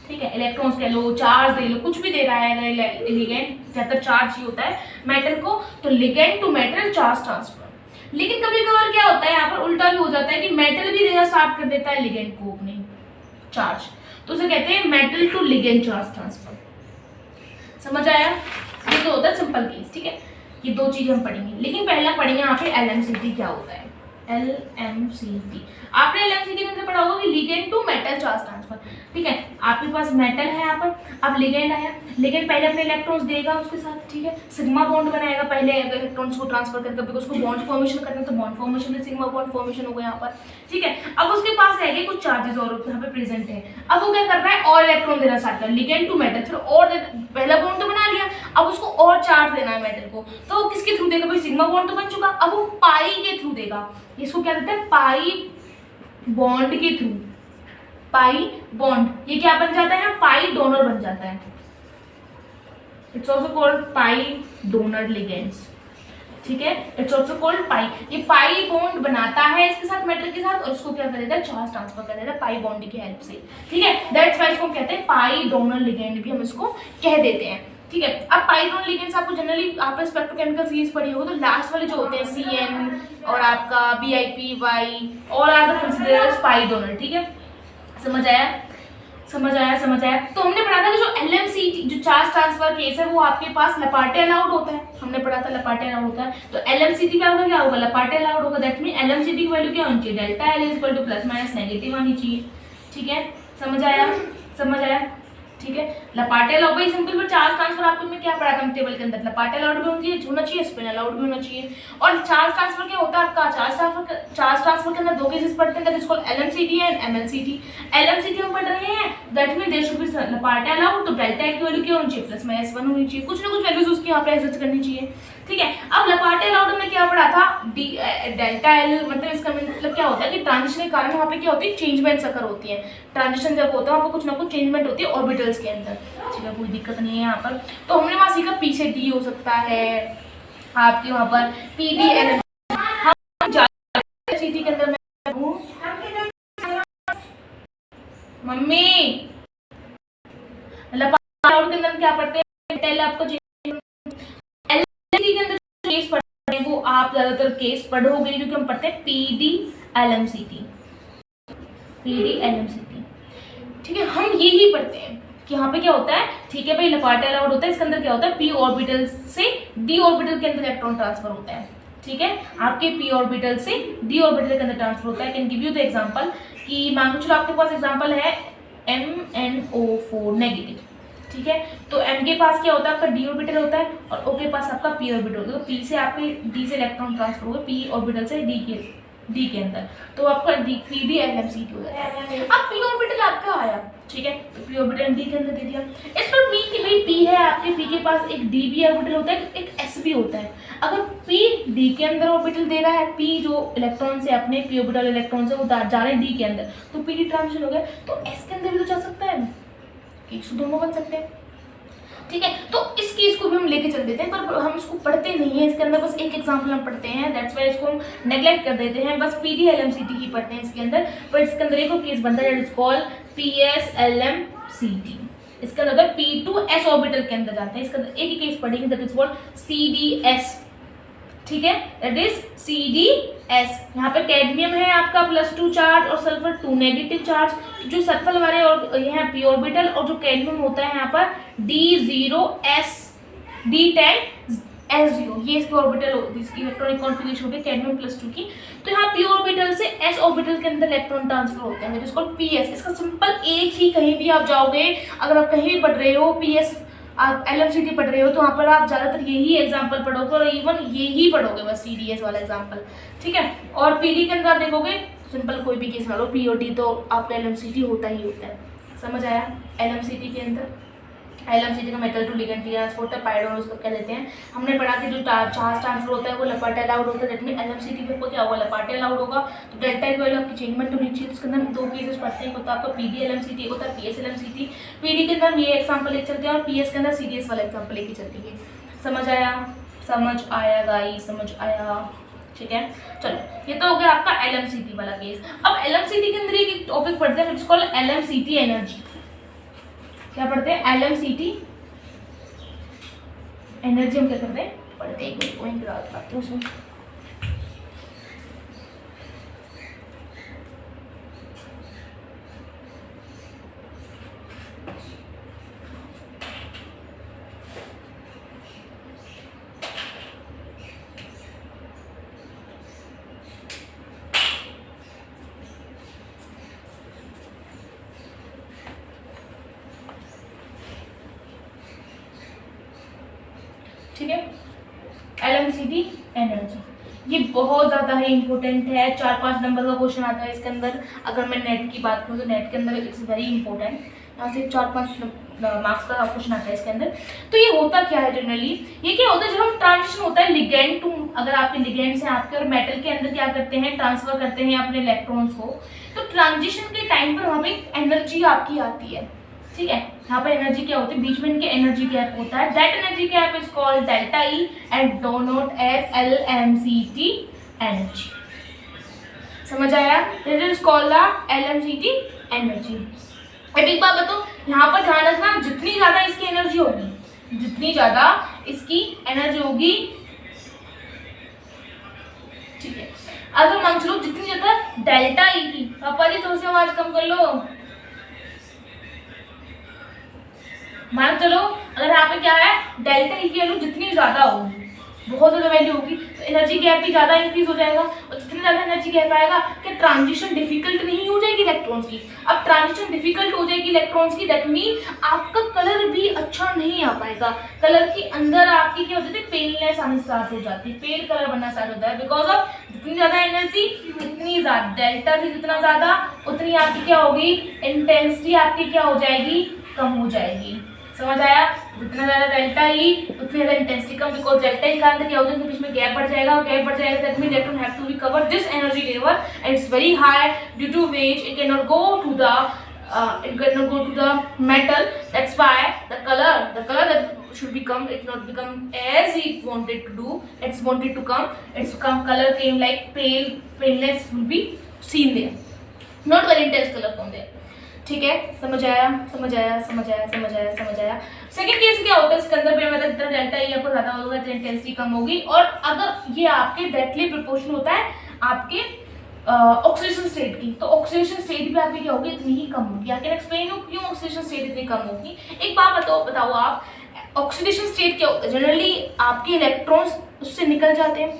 ठीक है, इलेक्ट्रॉन्स कह लो, चार्ज दे लो, कुछ भी दे रहा है अगर लिगेंड, ज्यादातर चार्ज ही होता है मेटल को, तो ligand to metal charge transfer. लेकिन कभी कभार क्या होता है, यहाँ पर उल्टा भी हो जाता है कि मेटल भी देना स्टार्ट कर देता है लिगेंड को अपने चार्ज, तो उसे कहते हैं metal to ligand charge transfer. समझ आया? ये तो होता है सिंपल केस, ठीक है। ये 2 चीजें हम पढ़ेंगे, लेकिन पहला पढ़ेंगे यहाँ पे LMCT क्या होता है। LMCT आपने LMCT के अंदर पढ़ा होगा कि ligand to metal charge transfer, ठीक है। आपके पास मेटल है यहाँ पर, अब लिगेंड आया, लिगेंड पहले अपने इलेक्ट्रॉन्स देगा उसके साथ, ठीक है, सिग्मा बॉन्ड बनाएगा पहले इलेक्ट्रॉन्स को ट्रांसफर करके, बिकॉज उसको बॉन्ड फॉर्मेशन करना है, तो बॉन्ड फॉर्मेशन में सिग्मा बॉन्ड फॉर्मेशन होगा यहाँ पर, ठीक है। अब उसके पास रह गए कुछ चार्जेस और यहाँ पे प्रेजेंट है, अब वो क्या कर रहा है, और इलेक्ट्रॉन देना स्टार्ट कर, लिगेंड टू मेटल, फिर और पहला बॉन्ड तो बना लिया, अब उसको और चार्ज देना है मेटल को, तो किसके थ्रू देगा भाई, सिग्मा बॉन्ड तो बन चुका, अब वो पाई के थ्रू देगा, इसको क्या कहते हैं, पाई बॉन्ड के थ्रू, पाई बॉन्ड, ये क्या बन जाता है, पाई डोनर बन जाता है, it's also called pi donor ligands, ठीक है, इट्स ऑल्सो कॉल्ड पाई। ये पाई बॉन्ड बनाता है इसके साथ मेटल के साथ, और इसको क्या कर देता है, चार्ज ट्रांसफर कर देता है पाई बॉन्ड की हेल्प से, ठीक है। दैट्स व्हाई इसको कहते हैं पाई डोनर लिगेंड भी हम इसको कह देते हैं, ठीक है। अब पाई डोनर लिगेंड्स आपको जनरली आपने स्पेक्ट्रोकेमिकल सीरीज पढ़ी होगी, तो लास्ट वाले जो होते हैं CN और आपका BiPY और are the considered pi donor, ठीक है, समझ आया? समझ आया, समझ आया। तो हमने पढ़ा था कि जो LMCT जो चार्ज ट्रांसफर केस है वो आपके पास लपाटे अलाउड होता है, हमने पढ़ा था लपाटे अलाउड होता है। तो LMCT पे आपका क्या होगा, लपाटे अलाउड होगा। दैट मीन LMCT की वैल्यू क्या होनी चाहिए, delta L equal two plus minus negative आनी चाहिए। ठीक है, समझ आया, समझ आया। ठीक है, लपाटे अलाउड भाई सिंपल में चार्ज ट्रांसफर आपको में क्या पढ़ा था टेबल के अंदर, लपाटे अलाउड भी होना चाहिए, स्पिन अलाउड भी होना चाहिए। और चार्ज ट्रांसफर क्या होता है आपका, चार्ज ट्रांसफर के अंदर दो केसेस पढ़ते हैं, that is called LMCT and MLCT। LMCT हम पढ़ रहे हैं, that mean there should be Laporte allowed, तो डेल्टा की वैल्यू क्या होनी चाहिए, प्लस माइनस 1 होनी चाहिए, कुछ ना कुछ वैल्यूज उसकी यहाँ पे एग्जिस्ट करनी चाहिए। ठीक है, अब लपाटे अलाउड में क्या पढ़ा था, डेल्टा L मतलब इसका मतलब क्या होता है कि ट्रांजिशन के कारण वहाँ पे क्या होती है, चेंजमेंट्स अकर होती है। ट्रांजिशन जब होता है वहाँ पे कुछ ना कुछ चेंजमेंट होती है ऑर्बिटल्स के अंदर। ठीक है, कोई दिक्कत नहीं है यहाँ पर। तो हमने वहाँ सीखा पी से डी हो सकता है आपके वहाँ पर PDL। सिटी के अंदर मैं हूँ मम्मी, लपाटे अलाउड के अंदर क्या पढ़ते हैं, टेल आपको LMCT के अंदर केस पढ़ते हैं वो आप ज्यादातर केस पढ़ोगे क्योंकि हम पढ़ते हैं PDLMCT। ठीक है, हम यही पढ़ते हैं कि यहाँ पे क्या होता है। ठीक है भाई, लपाटे अलाउड होता है, इसके अंदर क्या होता है, p ऑर्बिटल से d ऑर्बिटल के अंदर इलेक्ट्रॉन ट्रांसफर होता है। ठीक है, आपके p ऑर्बिटल से d ऑर्बिटल के अंदर ट्रांसफर होता है। Can give you the example कि मान लो चलो आपके पास एग्जांपल है MnO4 नेगेटिव। ठीक है, तो M के पास क्या होता है, आपका d ऑर्बिटल होता है, और O के पास आपका p ऑर्बिटल होता है। तो p से आपके d से इलेक्ट्रॉन ट्रांसफर होगा p ऑर्बिटल से d के अंदर, तो आपका PDLMCT हो जाता है। अब p ऑर्बिटल आपका आया, ठीक है, तो p ऑर्बिटल d के अंदर दे दिया। इस पर p की भाई p है आपके, p के पास एक d भी ऑर्बिटल होता है, एक s भी होता है। अगर p d के अंदर ऑर्बिटल दे रहा है, p जो इलेक्ट्रॉन से अपने p ऑर्बिटल इलेक्ट्रॉन से वो जा रहे हैं d के अंदर, तो p d ट्रांजिशन हो गया, तो s के अंदर भी तो जा सकता है, एक से दोनों बन सकते हैं। ठीक है, तो इस केस को भी हम लेके चल देते हैं, पर हम इसको पढ़ते नहीं है, इसके अंदर बस एक एग्जांपल हम पढ़ते हैं, दैट्स व्हाई इसको हम नेग्लेक्ट कर देते हैं, बस PDLMCT ही पढ़ते हैं इसके अंदर। पर इसके अंदर एक और केस बनता है, दैट इज कॉल्ड PSLMCT। इसके अंदर P2S ऑर्बिटल के अंदर जाते हैं, इसके अंदर एक ही केस पढ़ेंगे, दैट इज कॉल्ड CDS। ठीक है, दैट इज CDS। यहाँ पे कैडमियम है आपका +2 चार्ज और सल्फर 2 नेगेटिव चार्ज। जो सल्फर हमारे और ये है p ऑर्बिटल, और जो कैडमियम होता है यहाँ पर D0S D10S0, ये इसकी ऑर्बिटल होगी, इसकी इलेक्ट्रॉनिक कॉन्फिगरेशन होगी कैडमियम +2 की। तो यहाँ p ऑर्बिटल से s ऑर्बिटल के अंदर इलेक्ट्रॉन ट्रांसफर होते हैं, दैट इज कॉल्ड PS। इसका सिंपल एक ही, कहीं भी आप जाओगे, अगर आप कहीं भी पढ़ रहे हो PS, आप LMCT पढ़ रहे हो, तो वहाँ पर आप ज़्यादातर यही एग्जाम्पल पढ़ोगे, और इवन यही पढ़ोगे बस CDS वाला एग्जाम्पल। ठीक है, और PD के अंदर आप देखोगे सिंपल कोई भी केस मान लो POD, तो आपका LMCT होता ही होता है। समझ आया। LMCT के अंदर LMCT का मेटल टू लिगेंड ट्रांसपोर्ट है, पायडोन उसको क्या देते हैं, हमने पढ़ा कि जो चार्ज ट्रांसफर होता है वो लपाटे अलाउड होता है। दैट मीन LMCT पे क्या होगा, लपाटे अलाउड होगा, तो डेल्टा की वैल्यू आपकी चेंजमेंट होनी चाहिए। उसके अंदर दो केसेस पढ़ते हैं, होता है आपका PDLMCT, होता है PSLMCT। PD के अंदर ये एग्जाम्पल एक चलते हैं, और PS के अंदर CDS वाला एग्जाम्पल एक ही चलती है। समझ आया, समझ आया गाइस, समझ आया। ठीक है, चलो ये तो हो गया आपका LMCT वाला केस। अब LMCT के अंदर एक टॉपिक पढ़ते हैं, जिसको LMCT एनर्जी। क्या पढ़ते हैं, LMCT एनर्जी हम क्या करते हैं, पढ़ते हैं, एक मिनट पढ़ते हैं उसमें। ठीक है, LMCT एनर्जी ये बहुत ज़्यादा ही इंपॉर्टेंट है, 4-5 नंबर का क्वेश्चन आता है इसके अंदर। अगर मैं नेट की बात करूँ तो नेट के अंदर इट्स वेरी इंपॉर्टेंट, यहाँ से 4-5 मार्क्स का क्वेश्चन आता है इसके अंदर। तो ये होता क्या है जनरली, ये क्या होता है जब हम ट्रांजिशन होता है लिगेंड टू, अगर आपके लिगेंड्स हैं आपके और मेटल के अंदर क्या करते हैं, ट्रांसफर करते हैं अपने इलेक्ट्रॉन्स को, तो ट्रांजिशन के टाइम पर वहाँ पे एनर्जी आपकी आती है। ठीक है, यहाँ पर एनर्जी क्या होती है, बीच में इनके एनर्जी गैप होता है, that energy gap is called delta E and denote as LMCT energy. समझ आया, this is called the LMCT energy. अब एक बात बताओ, यहाँ पर ध्यान रखना, जितनी ज्यादा इसकी एनर्जी होगी, जितनी ज्यादा इसकी एनर्जी होगी, ठीक है, अगर मान चलो जितनी ज्यादा डेल्टा E की, पापा जी थोड़ी सी आवाज कम कर लो, मान चलो अगर यहाँ पे क्या है, डेल्टा ई की वैल्यू जितनी ज़्यादा होगी, बहुत ज़्यादा वैल्यू होगी, तो एनर्जी गैप भी ज़्यादा इंक्रीज हो जाएगा, और जितनी ज़्यादा एनर्जी गैप आएगा क्या ट्रांजिशन डिफिकल्ट नहीं हो जाएगी इलेक्ट्रॉन्स की। अब ट्रांजिशन डिफिकल्ट हो जाएगी इलेक्ट्रॉन्स की, दैट मीन आपका कलर भी अच्छा नहीं आ पाएगा। कलर के अंदर आपकी क्या हो जाती है, पेलनेस आनी स्टार्ट हो जाती है, पेल कलर बनना स्टार्ट होता है, बिकॉज ऑफ जितनी ज़्यादा एनर्जी इतनी ज़्यादा डेल्टा से जितना ज़्यादा उतनी आपकी क्या होगी, इंटेंसिटी आपकी क्या हो जाएगी, कम हो जाएगी। समझ आया? जितना ज़्यादा डेल्टा ई उतनी ज़्यादा intensity come, because delta E का अंदर क्या हो जाएगा, बीच में गैप बढ़ जाएगा, और गैप बढ़ जाएगा that mean electron have to recover this energy level and it's very high, due to which it can not go to the metal. That's why the color that should become, it not become as it wanted to do, it's wanted to come, its color came like paleness will be seen there, not very intense color from there. ठीक है, समझ आया? Second case क्या होता है, इसके अंदर भी मतलब जितना डेल्टा ई आपको ज्यादा होगा इतनी इंटेंसिटी कम होगी, और अगर ये आपके डायरेक्टली प्रोपोर्शनल होता है आपके ऑक्सीडेशन स्टेट की, तो ऑक्सीडेशन स्टेट भी आपकी क्या होगी, इतनी ही कम होगी। आई कैन एक्सप्लेन यू क्यों ऑक्सीडेशन स्टेट इतनी कम होगी। एक बात बताओ आप, ऑक्सीडेशन स्टेट क्या होता है, जनरली आपके इलेक्ट्रॉन्स उससे निकल जाते हैं,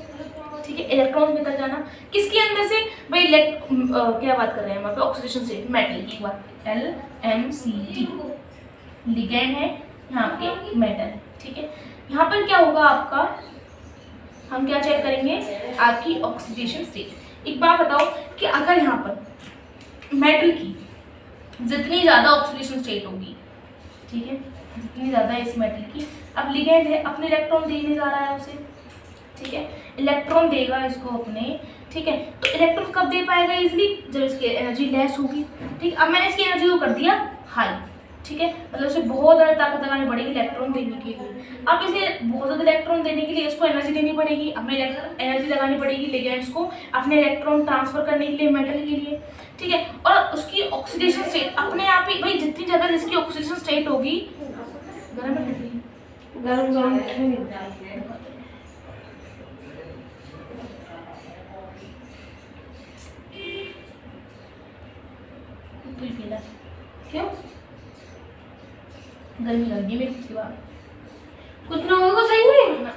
ठीक है, इलेक्ट्रॉन्स निकल जाना किसके अंदर से भाई, क्या बात कर रहे हैं वहाँ पे, ऑक्सीडेशन स्टेट मेटल की बात, LMCT लिगैंड है यहाँ पे मेटल, ठीक है। यहाँ पर क्या होगा आपका, हम क्या चेक करेंगे, आपकी ऑक्सीडेशन स्टेट। एक बात बताओ कि अगर यहाँ पर मेटल की जितनी ज़्यादा ऑक्सीडेशन स्टेट होगी, ठीक है, जितनी ज़्यादा इस मेटल की, अब लिगैंड है अपने इलेक्ट्रॉन देने जा रहा है उसे, ठीक है, इलेक्ट्रॉन देगा इसको अपने, ठीक है, तो इलेक्ट्रॉन कब दे पाएगा इजीली, जब इसकी एनर्जी लेस होगी, ठीक। अब मैंने इसकी एनर्जी को कर दिया हाई, ठीक है, मतलब उसे बहुत ज़्यादा ताकत लगानी पड़ेगी इलेक्ट्रॉन देने के लिए। अब इसे बहुत ज़्यादा इलेक्ट्रॉन देने के लिए इसको एनर्जी देनी पड़ेगी, अपने एनर्जी लगानी पड़ेगी लिगैंड्स को अपने इलेक्ट्रॉन ट्रांसफर करने के लिए मेटल के लिए, ठीक है। और उसकी ऑक्सीडेशन स्टेट अपने आप ही भाई, जितनी ज़्यादा जिसकी ऑक्सीडेशन स्टेट होगी, गरम क्यों गर्मी लगी मेरी पिछली बार,
कुछ ना होगा सही में
ना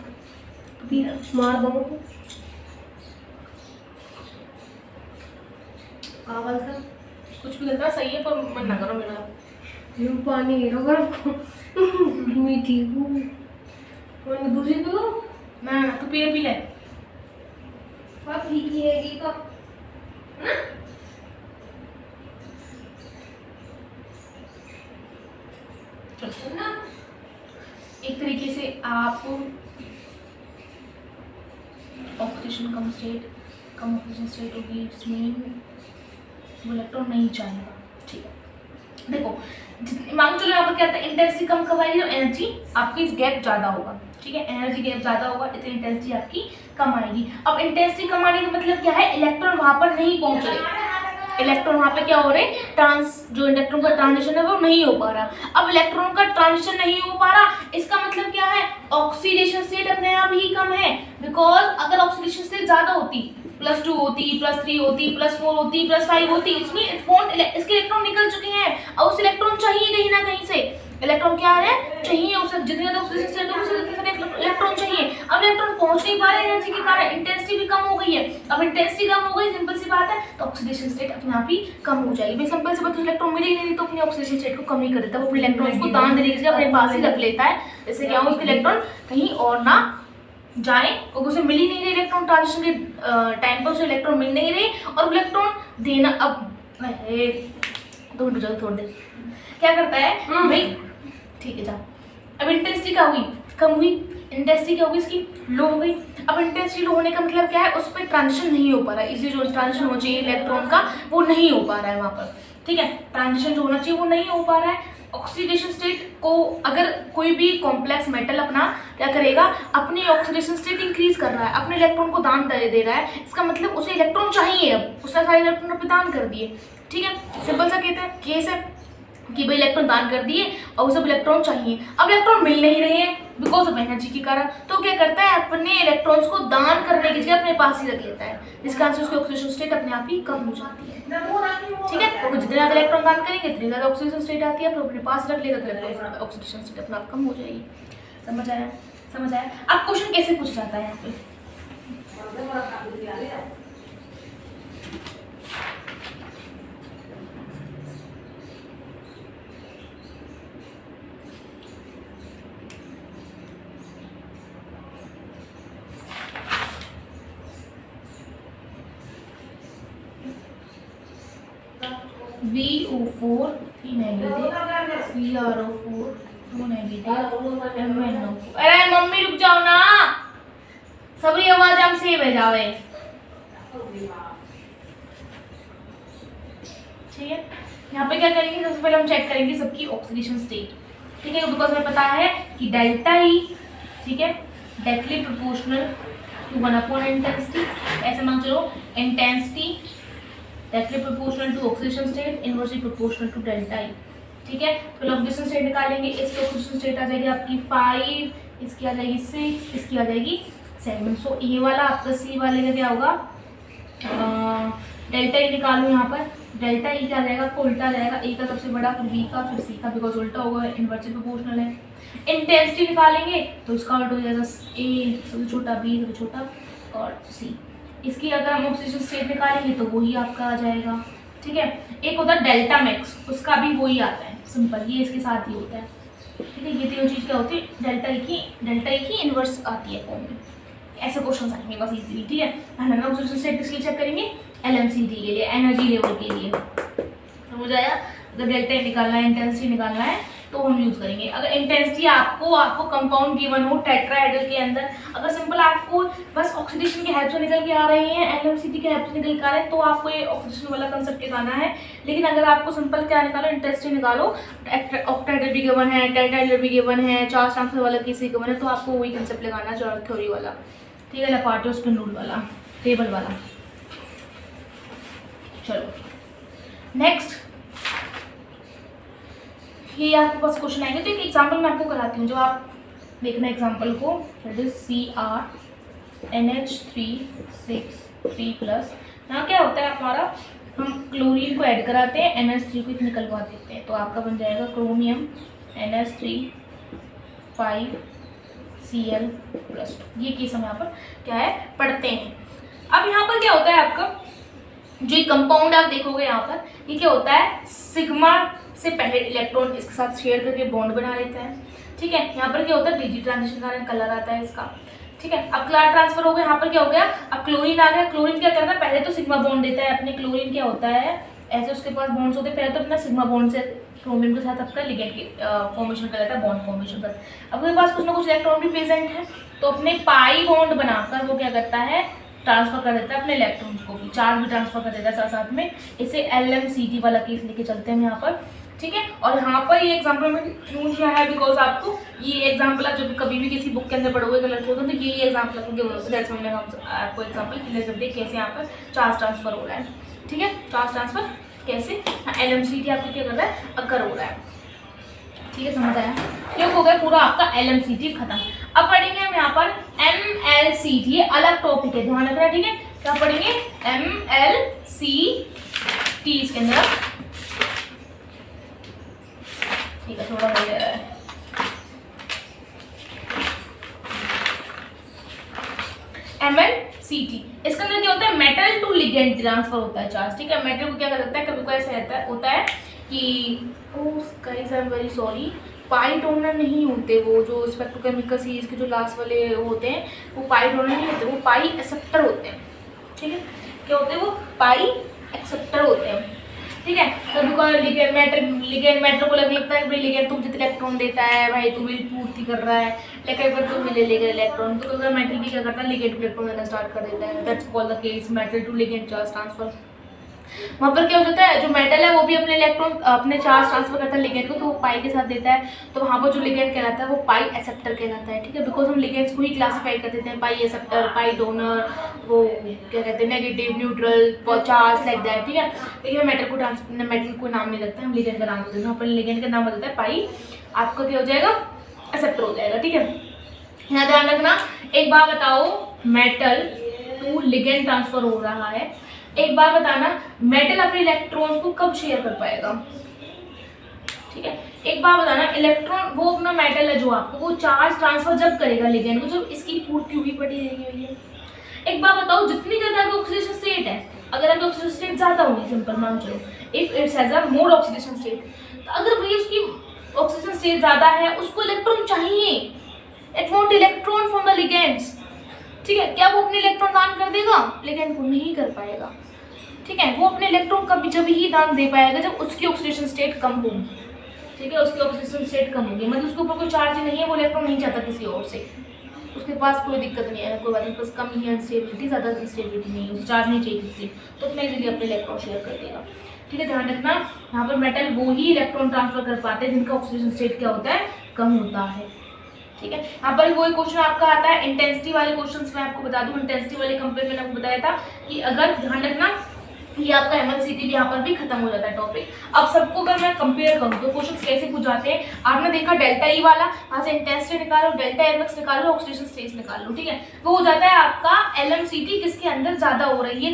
मार दो कावल था,
कुछ भी गलता सही है, पर मन ना करो मेरा,
यूं पानी गिरो गरम मीठी और दूसरी पे हो
ना तू पी ले,
बात ठीक ही है ये का ना।
ना एक तरीके से आप ऑक्सीडेशन कम ऑक्सीजन स्टेट होगी, इसमें वो इलेक्ट्रॉन नहीं चाहिएगा, ठीक है। देखो जितनी मांग चलो यहाँ पर क्या होता है, इंटेंसिटी कम कब आएगी, एनर्जी आपकी गैप ज़्यादा होगा, ठीक है, एनर्जी गैप ज़्यादा होगा, इतनी इंटेंसिटी आपकी कम आएगी। अब इंटेंसिटी कम आने का मतलब क्या है, इलेक्ट्रॉन वहाँ पर नहीं पहुँच रहे, इलेक्ट्रॉन वहाँ पे क्या हो रहे, जो इलेक्ट्रॉन का ट्रांजिशन है वो नहीं हो पा रहा। अब इलेक्ट्रॉन का ट्रांजिशन नहीं हो पा रहा, इसका मतलब क्या है, ऑक्सीडेशन स्टेट अपने आप ही कम है, बिकॉज अगर ऑक्सीडेशन स्टेट ज़्यादा होती, +2 होती, +3 होती, +4 होती, +5 होती, इसमें इसके इलेक्ट्रॉन निकल चुके हैं, और उस इलेक्ट्रॉन चाहिए कहीं ना कहीं से, इलेक्ट्रॉन क्या है चाहिए, उसे जितनी ज़्यादा ऑक्सीडेशन स्टेट होगी उसे इलेक्ट्रॉन चाहिए। अब इलेक्ट्रॉन पहुंच नहीं पा रहे एनर्जी के कारण, इंटेंसिटी भी कम हो गई है। अब इंटेंसिटी कम हो गई, सिंपल सी बात है, तो ऑक्सीडेशन स्टेट अपने आप ही कम हो जाएगी। भाई सिंपल सी बात, इलेक्ट्रॉन मिल ही नहीं तो अपनी ऑक्सीडेशन स्टेट को कम ही कर देता है, वो अपने इलेक्ट्रॉन को दान देने के लिए अपने पास ही रख लेता है, इससे क्या हो, उसके इलेक्ट्रॉन कहीं और ना जाए, और उसे मिल ही नहीं रहे इलेक्ट्रॉन, ट्रांजिशन के टाइम पर उसे इलेक्ट्रॉन मिल नहीं रहे, और इलेक्ट्रॉन देना, अब 2 मिनट जल्दी छोड़ दे, क्या करता है भाई, ठीक है जा, अब इंटेंसिटी क्या हुई, कम हुई, इंटेंसिटी क्या होगी इसकी, लो हो गई। अब इंटेंसिटी लो होने का मतलब क्या है, उस पर ट्रांजिशन नहीं हो पा रहा है, इसलिए जो ट्रांजिशन हो चाहिए इलेक्ट्रॉन का वो नहीं हो पा रहा है वहाँ पर, ठीक है, ट्रांजिशन जो होना चाहिए वो नहीं हो पा रहा है। ऑक्सीडेशन स्टेट को अगर कोई भी कॉम्प्लेक्स मेटल अपना क्या करेगा, अपनी ऑक्सीडेशन स्टेट इंक्रीज कर रहा है, अपने इलेक्ट्रॉन को दान दे रहा है, इसका मतलब उसे इलेक्ट्रॉन चाहिए, अब उसने सारे इलेक्ट्रॉन अपने दान कर दिए, ठीक है, सिंपल सा कहते हैं केस है। कि भाई इलेक्ट्रॉन दान कर दिए और वो सब इलेक्ट्रॉन चाहिए, अब इलेक्ट्रॉन मिल नहीं रहे हैं बिकॉज ऑफ एनर्जी के कारण, तो क्या करता है अपने इलेक्ट्रॉन्स को दान करने की जगह अपने पास ही रख लेता है, जिसके कारण से उसकी ऑक्सीडेशन स्टेट अपने आप ही कम हो जाती है। ठीक है, तो जितने ज़्यादा इलेक्ट्रॉन दान करेंगे उतनी ज़्यादा ऑक्सीडेशन स्टेट आती है, फिर अपने पास रख लेगा तो ऑक्सीडेशन स्टेट अपने आप कम हो जाएगी। समझ आया? समझ आया? अब क्वेश्चन कैसे पूछा जाता है यहाँ पे? VO4 3 negative, CrO4 2 negative, MnO4। अरे मम्मी रुक जाओ ना, सबरी आवाज हम सेव है जावे। ठीक है, यहाँ पे क्या करेंगे, सबसे पहले हम चेक करेंगे सबकी ऑक्सीडेशन स्टेट। ठीक है, बिकॉज हमें पता है कि डेल्टा ई, ठीक है, डायरेक्टली प्रोपोर्शनल टू 1 इंटेंसिटी, ऐसे मान चलो intensity directly proportional to oxidation state, inversely proportional to delta E. ठीक है, फिर ऑक्सीडेशन स्टेट निकालेंगे, इसकी ऑक्सीडेशन स्टेट आ जाएगी आपकी 5, इसकी आ जाएगी 6, इसकी आ जाएगी 7। सो ये वाला आपका सी वाले का क्या होगा, डेल्टा ई निकालूँ यहाँ पर, डेल्टा ई क्या आ जाएगा, आपको उल्टा आ जाएगा, ए का सबसे बड़ा, फिर बी का, फिर सी का, बिकॉज उल्टा होगा, इनवर्सली प्रोपोर्शनल है। इंटेंसिटी निकालेंगे तो इसका उल्टा हो जाएगा, ए सबसे छोटा, बी सबसे छोटा और सी। इसकी अगर हम ऑक्सीडेशन स्टेट निकालेंगे तो वही आपका आ जाएगा। ठीक है, एक होता है डेल्टा मैक्स, उसका भी वही आता है, सिंपल, ये इसके साथ ही होता है। ठीक है, ये तीनों चीज़ क्या होती है, डेल्टा ई की इन्वर्स आती है फॉर्म में। ऐसे क्वेश्चन आएंगे बस इजीली। ठीक है, हम ऑक्सीडेशन स्टेट किसके चेक करेंगे, LMCT के लिए, एनर्जी लेवल के लिए। समझ आया? अगर डेल्टा निकालना है, इंटेंसिटी निकालना है तो हम यूज करेंगे। अगर इंटेंसिटी आपको कंपाउंड गिवन हो टेट्राहेड्रल के अंदर, अगर सिंपल आपको बस ऑक्सीडेशन की हेल्प से निकल के आ रहे हैं, LMCT की हेल्प से निकल के आ रहे हैं, तो आपको ये ऑक्सीडेशन वाला कंसेप्ट निकालना है। लेकिन अगर आपको सिंपल क्या निकालो, इंटेंसिटी निकालो, ऑक्टाहेड्रल भी गिवन है, टेट्राहेड्रल भी गिवन है, चार्ज ट्रांसफर वाला केस भी गिवन है, तो आपको वही कंसेप्ट लगाना है, चार्ज थ्योरी वाला। ठीक है, लैपार्टे स्पिन रूल वाला, टेबल वाला। चलो नेक्स्ट, ये आपके पास क्वेश्चन आएंगे, तो एक एग्जांपल मैं आपको कराती हूँ, जो आप देखना एग्जांपल को, दैट इज CrNH3 6 3+। यहाँ क्या होता है हमारा, हम क्लोरीन को ऐड कराते हैं, NH3 को निकलवा देते हैं, तो आपका बन जाएगा क्रोमियम NH3 5Cl+। ये केस हम यहाँ पर क्या है पढ़ते हैं। अब यहाँ पर क्या होता है आपका, जो ये कंपाउंड आप देखोगे यहाँ पर, ये क्या होता है, सिग्मा से पहले इलेक्ट्रॉन इसके साथ शेयर करके बॉन्ड बना लेता है। ठीक है, यहाँ पर क्या होता है, डीजी ट्रांजिशन का कलर आता है इसका। ठीक है, अब कलर ट्रांसफर हो गया, यहाँ पर क्या हो गया, अब क्लोरीन आ गया। क्लोरीन क्या करता है, पहले तो सिग्मा बॉन्ड देता है अपने, क्लोरीन क्या होता है, ऐसे उसके पास बॉन्ड्स होते हैं, पहले तो अपना सिग्मा बॉन्ड से क्रोमियम के साथ आपका लिगेंड की फॉर्मेशन कर लेता है, बॉन्ड फॉर्मेशन कर। अब उसके पास कुछ ना कुछ इलेक्ट्रॉन भी प्रेजेंट है, तो अपने पाई बॉन्ड बनाकर वो क्या करता है, ट्रांसफर कर देता है अपने इलेक्ट्रॉन्स को भी, चार्ज भी ट्रांसफर कर देता है साथ साथ में। इसे LMCT वाला केस लेके चलते हैं यहाँ पर। ठीक है, और यहाँ पर ये एग्जाम्पल में क्यों दिया है, बिकॉज आपको ये एग्जाम्पल आप जब कभी भी किसी बुक के अंदर पढ़ोगे कलर होगा, तो ये एग्जाम्पल आपको एग्जाम्पल क्लियर कर दिए कैसे यहाँ पर चार्ज ट्रांसफर हो रहा है। ठीक है, चार्ज ट्रांसफर कैसे, LMCT आपको क्या कर रहा है, अकर हो रहा है। ठीक है, समझ आया? ये हो गया पूरा आपका LMCT खत्म। अब पढ़ेंगे हम यहाँ पर MLCT, ये अलग टॉपिक है, ध्यान रखना। ठीक है, क्या पढ़ेंगे, MLCT इसके अंदर। ठीक है, थोड़ा हो गया है। MLCT इसके अंदर क्या होता है, मेटल टू लिगेंड ट्रांसफर होता है चार्ज। ठीक है, मेटल को क्या कर सकता है, कभी कोई ऐसा रहता होता है कि guys I am very sorry, pi donor नहीं होते, वो जो स्पेक्ट्रोकेमिकल सीरीज के जो लास्ट वाले होते हैं वो पाई डोनर नहीं होते, वो पाई एक्सेप्टर होते हैं। ठीक है, क्या होते हैं वो, पाई एक्सेप्टर होते हैं। ठीक है, कभी कोई लिगेंड मैटर को लगता है कि भाई लिगेंड तुम जितने इलेक्ट्रॉन देता है भाई तू मेरी पूर्ति कर रहा है, लेकिन अगर तुम मिले लेकर इलेक्ट्रॉन, तो अगर मेटल भी क्या करता है, लिगेंड इलेक्ट्रॉन देना स्टार्ट कर देता है। That's called the case metal to ligand charge transfer. वहाँ पर क्या हो जाता है, जो मेटल है वो भी अपने इलेक्ट्रॉन अपने चार्ज ट्रांसफर करता है लिगेंड को, तो वो पाई के साथ देता है, तो वहाँ पर जो लिगेंड कहलाता है वो पाई एक्सेप्टर कहलाता है, ठीक है। बिकॉज हम लिगेंड्स को ही क्लासीफाई कर देते हैं, पाई एक्सेप्टर, पाई डोनर, वो क्या कहते हैं negative, neutral, charge, like that, ठीक है। लेकिन मेटल को नाम नहीं लगता है, हम लिगेंड का नाम देते हैं, वहाँ पर लिगेंड का नाम बताता है पाई, आपका क्या हो जाएगा, एक्सेप्टर हो जाएगा, ठीक है। यहाँ ध्यान रखना, एक बार बताओ, मेटल टू लिगेंड ट्रांसफर हो रहा है, एक बार बताना मेटल अपने इलेक्ट्रॉन्स को कब शेयर कर पाएगा, ठीक है। एक बार बताना, इलेक्ट्रॉन वो अपना मेटल है जो आपको वो चार्ज ट्रांसफर जब करेगा लिगेंड को, जब इसकी पूर्ति हुई पड़ी रहेगी भैया। एक बार बताओ, जितनी ज़्यादा ऑक्सीडेशन स्टेट है, अगर आपकी ऑक्सीडेशन स्टेट ज़्यादा होगी, सिंपल मान चलो, if it's has a more oxidation state, तो अगर भैया उसकी ऑक्सीजन स्टेट ज़्यादा है, उसको इलेक्ट्रॉन चाहिए, it want electron from the ligands, ठीक है। क्या वो अपने इलेक्ट्रॉन दान कर देगा, लिगेंड को नहीं कर पाएगा, ठीक है। वो अपने इलेक्ट्रॉन कभी जब ही दान दे पाएगा जब उसकी ऑक्सीडेशन स्टेट कम होगी, ठीक है। उसकी ऑक्सीडेशन स्टेट कम होगी, मतलब उसके ऊपर कोई चार्ज नहीं है, वो इलेक्ट्रॉन नहीं चाहता किसी और से, उसके पास कोई दिक्कत नहीं है, कोई बात नहीं, बस कम ही है अनस्टेबिलिटी, ज़्यादा अनस्टेबिलिटी नहीं है, उसे चार्ज नहीं चाहिए किसी, तो अपने इजीली अपने इलेक्ट्रॉन शेयर कर देगा, ठीक है। ध्यान रखना, यहाँ पर मेटल वो ही इलेक्ट्रॉन ट्रांसफर कर पाते हैं जिनका ऑक्सीजन स्टेट क्या होता है, कम होता है, ठीक है। यहाँ पर वही क्वेश्चन आपका आता है इंटेंसिटी वाले क्वेश्चंस में, आपको बता दूं इंटेंसिटी वाले कंपेयर मैंने आपको बताया था कि अगर ध्यान रखना ये आपका MLCT भी यहाँ पर भी खत्म हो जाता है टॉपिक। अब सबको अगर मैं कंपेयर करूँ तो क्वेश्चन कैसे पूछ जाते हैं, आपने देखा डेल्टा ई वाला, वहाँ से इंटेंसिटी निकालो, डेल्टा एमएक्स निकालो, ऑक्सीडेशन स्टेट निकालो, ठीक है। वो हो जाता है आपका LMCT किसके अंदर ज़्यादा हो रही है,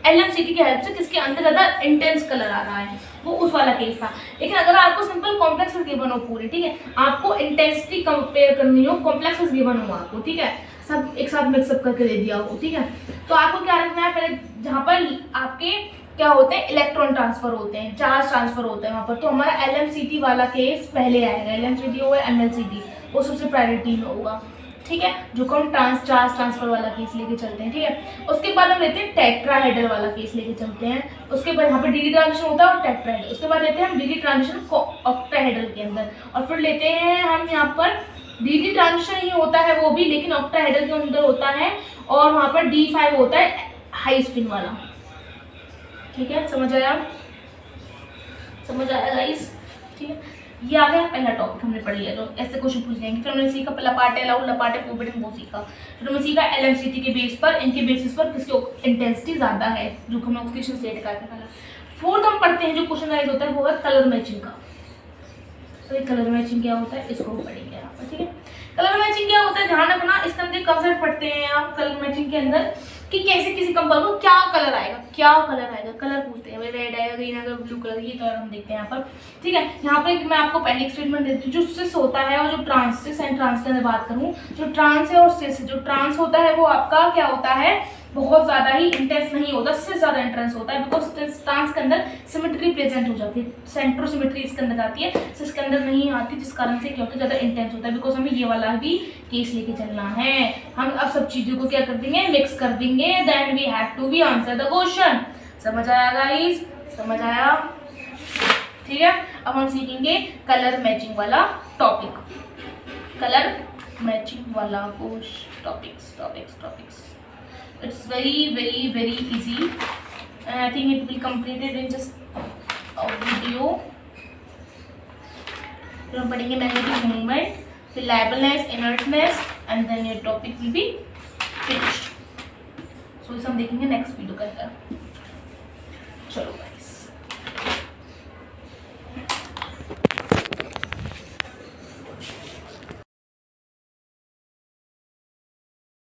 LMCT की हेल्प से किसके अंदर ज़्यादा इंटेंस कलर आ रहा है, वो उस वाला केस था। लेकिन अगर आपको सिंपल कॉम्प्लेक्सेस गिवन हो पूरी, ठीक है, आपको इंटेंसिटी कंपेयर करनी हो, कॉम्प्लेक्सेस गिवन हो आपको, ठीक है, सब एक साथ मिक्सअप करके दे दिया हो, ठीक है। तो आपको क्या रखना है, पहले जहाँ पर आपके क्या होते हैं, इलेक्ट्रॉन ट्रांसफर होते हैं, चार्ज ट्रांसफर होता है वहाँ पर, तो हमारा LMCT वाला केस पहले आएगा, LMCT होगा MLCT, वो सबसे प्रायोरिटी में होगा, ठीक है, जो को हम चार्ज ट्रांसफर वाला केस लेके चलते हैं, ठीक है। उसके बाद हम लेते हैं टेट्राहेड्रल वाला केस लेके चलते हैं, उसके बाद यहाँ पे DD ट्रांजिशन होता है और टेट्राहेड्रल, उसके बाद लेते हैं हम DD ट्रांजिशन ऑक्टाहेड्रल के अंदर, और फिर लेते हैं हम यहाँ पर DD ट्रांजिशन ही होता है वो भी, लेकिन ऑक्टाहेड्रल के अंदर होता है, और वहाँ पर D5 होता है हाई स्पिन वाला, ठीक है। समझ आया, समझ आया गाइस, ठीक है। ये आ गया पहला टॉपिक हमने पढ़ लिया, तो ऐसे क्वेश्चन पूछ जाएंगे। फिर हमने सीखा लपाटे लाउ, लपाटे पोपेटिन, वो सीखा। फिर हमने सीखा LMCT के बेस पर, इनके बेसिस पर किसकी इंटेंसिटी ज़्यादा है, जो हमें ऑक्सीडेशन स्टेट का निकाला। फोर्थ हम पढ़ते हैं जो क्वेश्चन राइज होता है वो है कलर मैचिंग का। तो ये कलर मैचिंग क्या होता है, इसको हम पढ़ेंगे यहाँ पर, ठीक है। कलर मैचिंग क्या होता है, ध्यान रखना, इसके अंदर कंसेप्ट पढ़ते हैं आप कलर मैचिंग के अंदर कि कैसे किसी कंपाउंड को क्या कलर आएगा, क्या कलर आएगा, कलर पूछते हैं, भाई रेड आएगा, ग्रीन आएगा, ब्लू कलर, ये कलर हम देखते हैं यहाँ पर, ठीक है। यहाँ पे मैं आपको पहले एक स्टेटमेंट देती हूँ, जो सिस होता है और जो ट्रांस, सिस एंड ट्रांस के अंदर बात करूँ, जो ट्रांस है और सिस, जो ट्रांस होता है वो आपका क्या होता है, बहुत ज़्यादा ही इंटेंस नहीं होता, इससे ज़्यादा इंटेंस होता है, बिकॉज ट्रांस के अंदर सिमेट्री प्रेजेंट हो जाती है, सेंट्रो सिमेट्री इसके अंदर आती है, इसके अंदर नहीं आती, जिस कारण से क्या होता है, ज़्यादा इंटेंस होता है। बिकॉज हमें ये वाला भी केस लेके चलना है, हम अब सब चीज़ों को क्या कर देंगे, मिक्स कर देंगे, then we have to be answer the question. समझ आया गाइस, समझ आया, ठीक है। अब हम सीखेंगे कलर मैचिंग वाला टॉपिक, कलर मैचिंग वाला topics. It's very easy, and I think it will complete it in just a video. फिर हम पढ़ेंगे मैग्नेटिक मूवमेंट, फिर labileness, inertness, and then your topic will be finished. So इसे हम देखेंगे next video के अंदर। चलो।